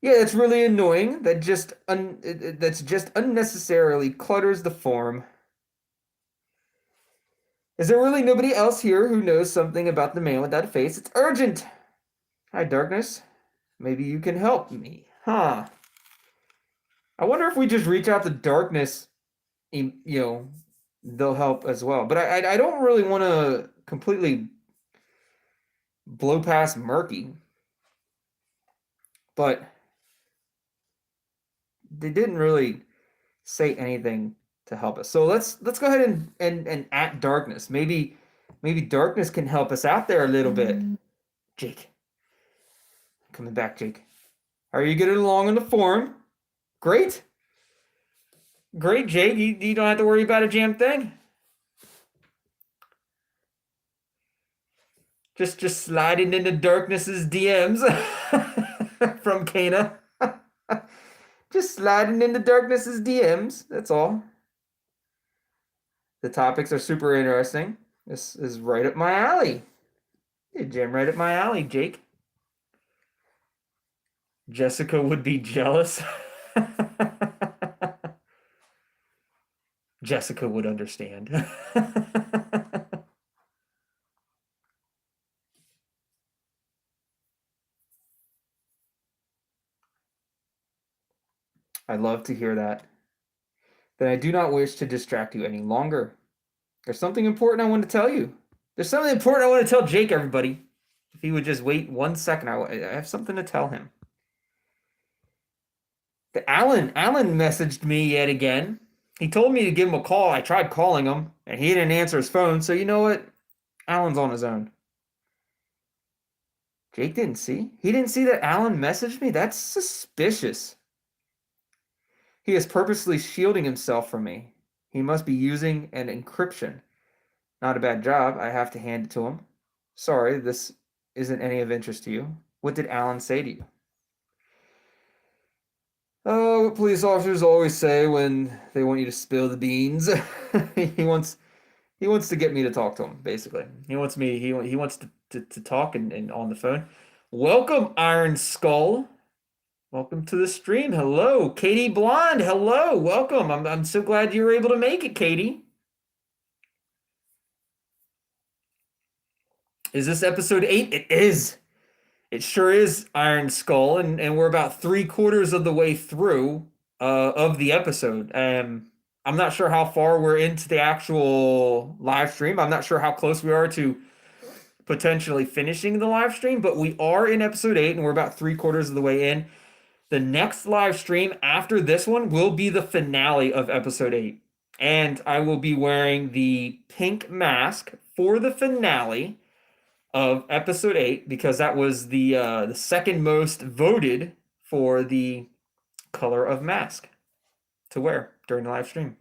Yeah, that's really annoying. That's just unnecessarily clutters the form. Is there really nobody else here who knows something about the man with that face? It's urgent. Hi, Darkness. Maybe you can help me. Huh. I wonder if we just reach out to Darkness, they'll help as well. But I don't really want to completely blow past Murky. But they didn't really say anything to help us. So let's go ahead and at Darkness. Maybe Darkness can help us out there a little bit. Jake. Coming back, Jake. Are you getting along on the forum? Great. Great, Jake. You don't have to worry about a damn thing. Just sliding into Darkness's DMs from Kana. Just sliding into Darkness's DMs. That's all. The topics are super interesting. This is right up my alley. You jam right up my alley, Jake. Jessica would be jealous. Jessica would understand. I love to hear that. Then I do not wish to distract you any longer. There's something important I want to tell you. There's something important I want to tell Jake, everybody. If he would just wait 1 second, I have something to tell him. Alan messaged me yet again. He told me to give him a call. I tried calling him, and he didn't answer his phone. So you know what? Alan's on his own. Jake didn't see. He didn't see that Alan messaged me? That's suspicious. He is purposely shielding himself from me. He must be using an encryption. Not a bad job. I have to hand it to him. Sorry, this isn't any of interest to you. What did Alan say to you? Oh, what police officers always say when they want you to spill the beans. he wants to get me to talk to him, basically. He wants to talk and on the phone. Welcome, Iron Skull. Welcome to the stream. Hello, Katie Blonde. Hello, welcome. I'm so glad you were able to make it, Katie. Is this episode 8? It is. It sure is, Iron Skull, and we're about 3/4 of the way through of the episode. I'm not sure how far we're into the actual live stream. I'm not sure how close we are to potentially finishing the live stream, but we are in episode 8, and we're about 3/4 of the way in. The next live stream after this one will be the finale of episode 8, and I will be wearing the pink mask for the finale of episode 8 because that was the second most voted for the color of mask to wear during the live stream.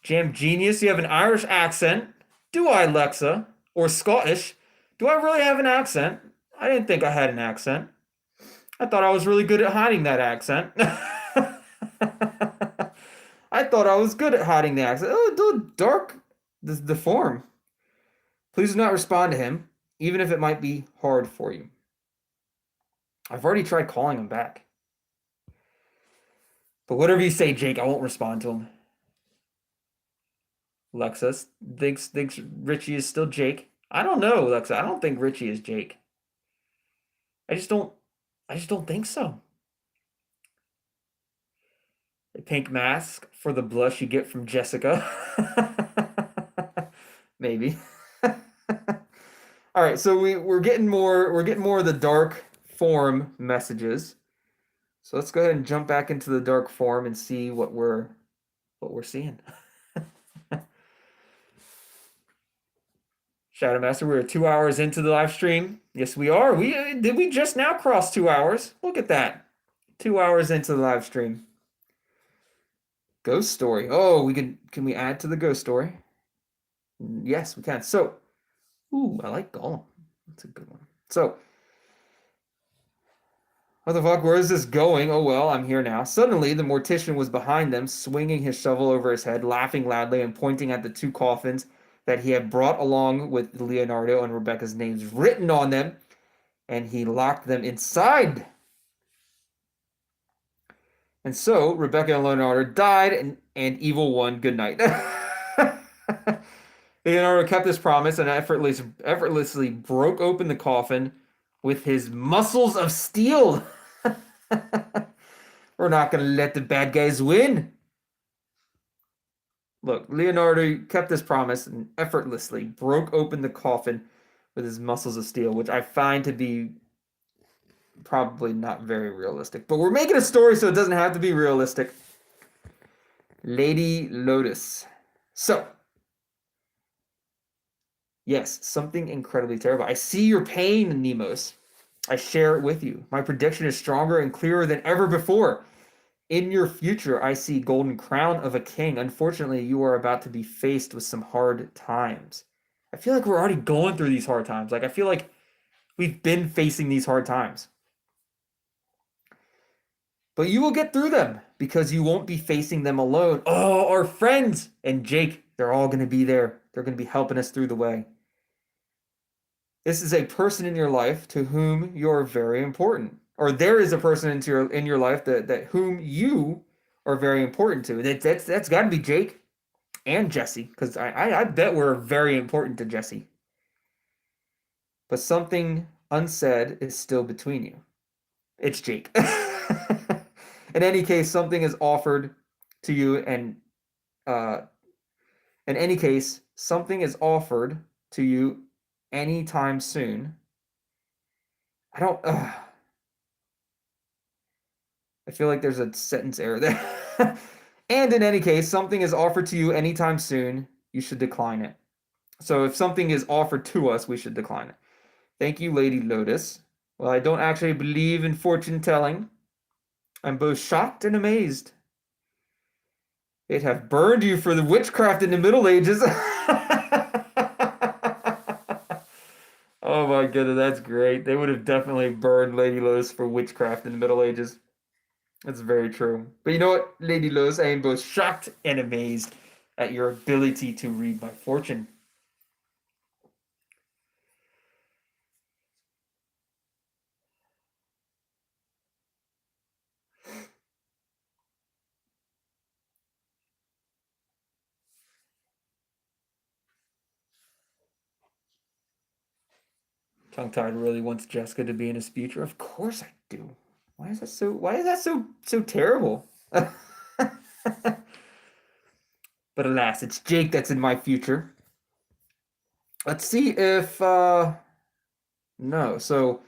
Jam Genius, you have an Irish accent. Do I, Lexa? Or Scottish? Do I really have an accent? I didn't think I had an accent. I thought I was really good at hiding that accent. I thought I was good at hiding the accent. Oh, the dark, the form. Please do not respond to him, even if it might be hard for you. I've already tried calling him back. But whatever you say, Jake, I won't respond to him. Lexa thinks Richy is still Jake. I don't know, Lexa. I don't think Richy is Jake. I just don't think so. A pink mask for the blush you get from Jessica. Maybe. All right, so we're getting more of the dark form messages. So let's go ahead and jump back into the dark form and see what we're seeing. Shadow Master, we're 2 hours into the live stream. Yes, we are. Did we just now cross 2 hours? Look at that. 2 hours into the live stream. Ghost story. Oh, can we add to the ghost story? Yes, we can. So, ooh, I like Gollum. That's a good one. So, what the fuck? Where is this going? Oh well, I'm here now. Suddenly, the mortician was behind them, swinging his shovel over his head, laughing loudly, and pointing at the 2 coffins that he had brought along with Leonardo and Rebecca's names written on them. and he locked them inside. And so Rebecca and Leonardo died, and evil won. Good night. Leonardo kept his promise and effortlessly broke open the coffin with his muscles of steel. We're not going to let the bad guys win. Look, Leonardo kept his promise and effortlessly broke open the coffin with his muscles of steel, which I find to be probably not very realistic. But we're making a story, so it doesn't have to be realistic. Lady Lotus. So, yes, something incredibly terrible. I see your pain, Nemos. I share it with you. My prediction is stronger and clearer than ever before. In your future, I see golden crown of a king. Unfortunately, you are about to be faced with some hard times. I feel like we're already going through these hard times. Like, I feel like we've been facing these hard times. But you will get through them because you won't be facing them alone. Oh, our friends and Jake, they're all going to be there. They're going to be helping us through the way. This is a person in your life to whom you're very important. Or there is a person in your life that whom you are very important to. That's got to be Jake and Jesse, because I bet we're very important to Jesse. But something unsaid is still between you. It's Jake. In any case, something is offered to you, and in any case, something is offered to you anytime soon. I don't. I feel like there's a sentence error there. And in any case, something is offered to you anytime soon. You should decline it. So if something is offered to us, we should decline it. Thank you, Lady Lotus. Well, I don't actually believe in fortune telling. I'm both shocked and amazed. They'd have burned you for the witchcraft in the Middle Ages. Oh my goodness, that's great. They would have definitely burned Lady Lotus for witchcraft in the Middle Ages. That's very true. But you know what, Lady Lotus, I am both shocked and amazed at your ability to read my fortune. Tongue-tied really wants Jessica to be in his future. Of course I do. Why is that so terrible? But alas, it's Jake that's in my future. Let's see if no. So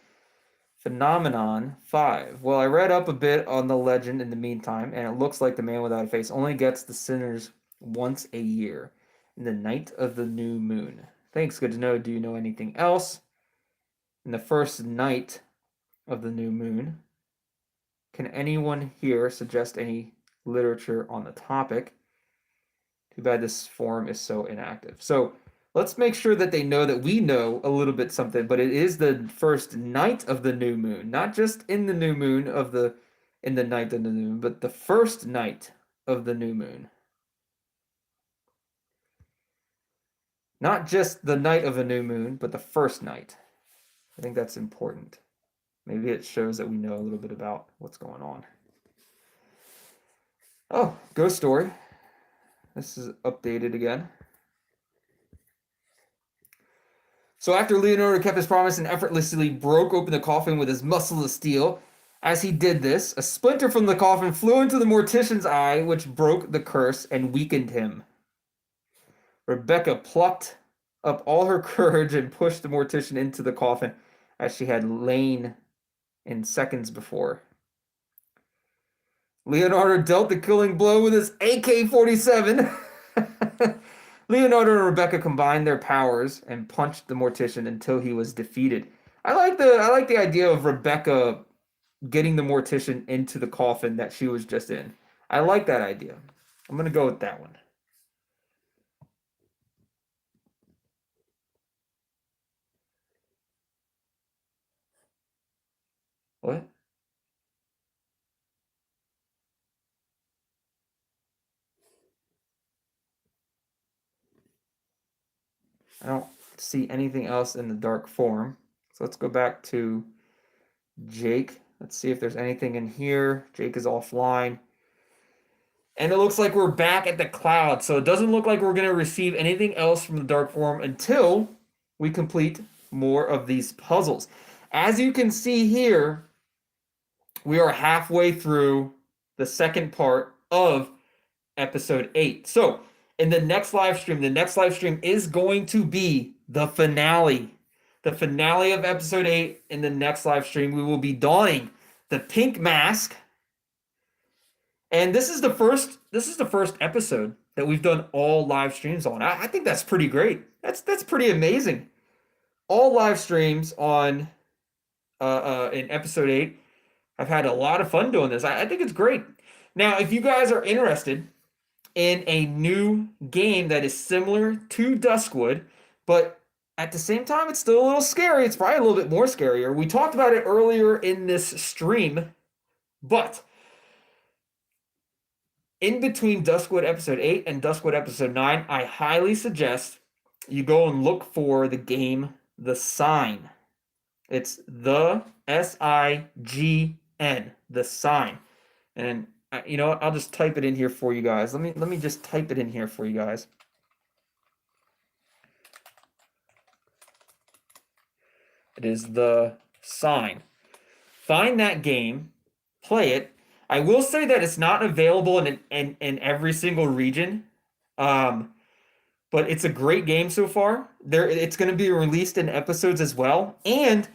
Phenomenon 5. Well, I read up a bit on the legend in the meantime, and it looks like the man without a face only gets the sinners once a year, in the night of the new moon. Thanks, good to know. Do you know anything else? In the first night of the new moon, can anyone here suggest any literature on the topic? Too bad this forum is so inactive. So let's make sure that they know that we know a little bit something, but it is the first night of the new moon, not just in the new moon in the night of the new moon, but the first night of the new moon. Not just the night of a new moon, but the first night. I think that's important. Maybe it shows that we know a little bit about what's going on. Oh, ghost story. This is updated again. So after Leonardo kept his promise and effortlessly broke open the coffin with his muscle of steel, as he did this, a splinter from the coffin flew into the mortician's eye, which broke the curse and weakened him. Rebecca plucked up all her courage and pushed the mortician into the coffin as she had lain in seconds before. Leonardo dealt the killing blow with his AK-47. Leonardo and Rebecca combined their powers and punched the mortician until he was defeated. I like the idea of Rebecca getting the mortician into the coffin that she was just in. I like that idea. I'm gonna go with that one. What? I don't see anything else in the dark form. So let's go back to Jake. Let's see if there's anything in here. Jake is offline. And it looks like we're back at the cloud. So it doesn't look like we're going to receive anything else from the Dark Form until we complete more of these puzzles. As you can see here, we are halfway through the second part of episode 8. So in the next live stream is going to be the finale. The finale of episode 8. In the next live stream, we will be donning the pink mask. And this is the first episode that we've done all live streams on. I think that's pretty great. That's pretty amazing. All live streams on in episode 8. I've had a lot of fun doing this. I think it's great. Now, if you guys are interested in a new game that is similar to Duskwood, but at the same time, it's still a little scary. It's probably a little bit more scarier. We talked about it earlier in this stream, but in between Duskwood episode 8 and Duskwood episode 9, I highly suggest you go and look for the game The Sign. It's the S-I-G-N, The Sign. And you know what? I'll just type it in here for you guys. Let me just type it in here for you guys. It is The Sign. Find that game, play it. I will say that it's not available in every single region, but it's a great game so far. It's going to be released in episodes as well, and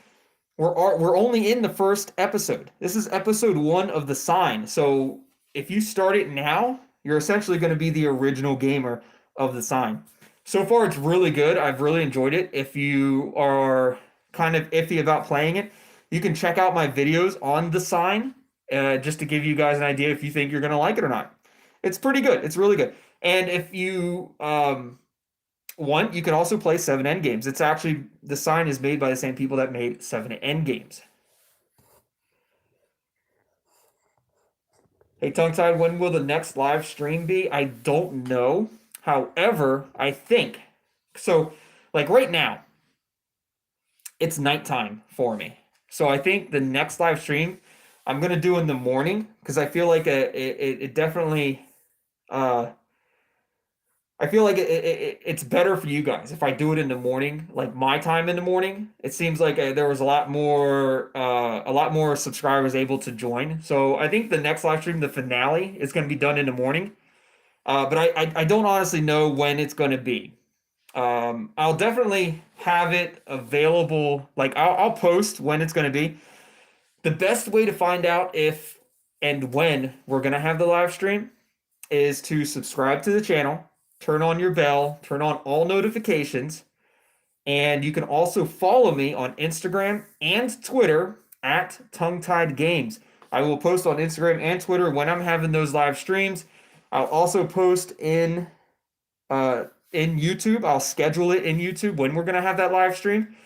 we're only in the first episode. This is episode 1 of The Sign. So if you start it now, you're essentially going to be the original gamer of The Sign. So far, it's really good. I've really enjoyed it. If you are kind of iffy about playing it, you can check out my videos on The Sign. Just to give you guys an idea if you think you're going to like it or not. It's pretty good. It's really good. And if you want, you can also play 7 Endgames. It's actually, The Sign is made by the same people that made 7 Endgames. Hey, Tongue-Tied, when will the next live stream be? I don't know. However, I think, so like right now, it's nighttime for me. So I think the next live stream I'm gonna do in the morning because I feel like it definitely I feel like it's better for you guys if I do it in the morning, like my time in the morning. It seems like there was a lot more subscribers able to join. So I think the next live stream, the finale, is going to be done in the morning. But I don't honestly know when it's going to be. I'll definitely have it available. Like I'll post when it's going to be. The best way to find out if and when we're going to have the live stream is to subscribe to the channel, turn on your bell, turn on all notifications, and you can also follow me on Instagram and Twitter at Tongue-Tied Games. I will post on Instagram and Twitter when I'm having those live streams. I'll also post in YouTube. I'll schedule it in YouTube when we're going to have that live stream.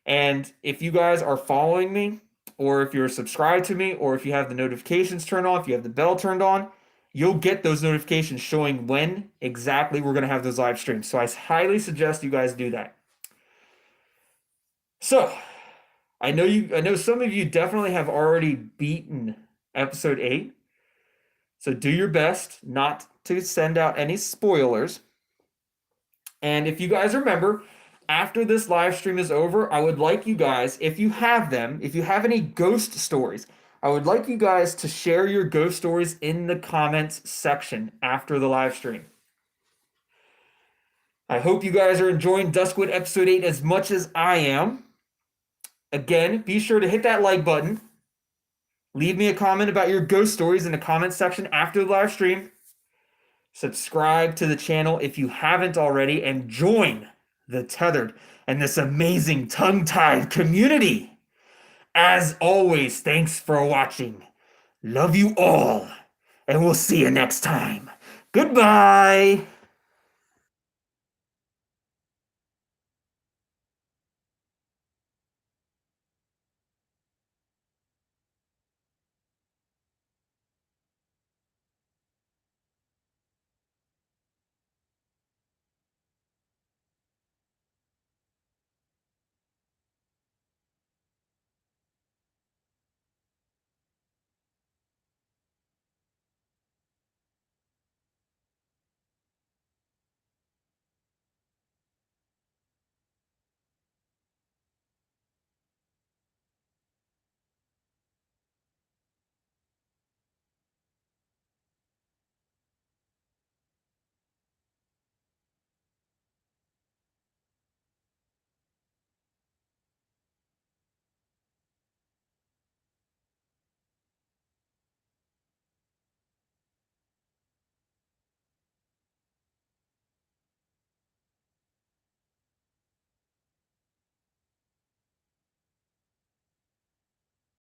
And if you guys are following me, or if you're subscribed to me, or if you have the notifications turned on, if you have the bell turned on, you'll get those notifications showing when exactly we're going to have those live streams. So I highly suggest you guys do that. So I know some of you definitely have already beaten episode 8. So do your best not to send out any spoilers. And if you guys remember, after this live stream is over, I would like you guys, if you have them, if you have any ghost stories, I would like you guys to share your ghost stories in the comments section after the live stream. I hope you guys are enjoying Duskwood episode 8 as much as I am. Again, be sure to hit that like button. Leave me a comment about your ghost stories in the comments section after the live stream. Subscribe to the channel if you haven't already, and join the Tethered and this amazing tongue-tied community. As always, thanks for watching. Love you all, and we'll see you next time. Goodbye.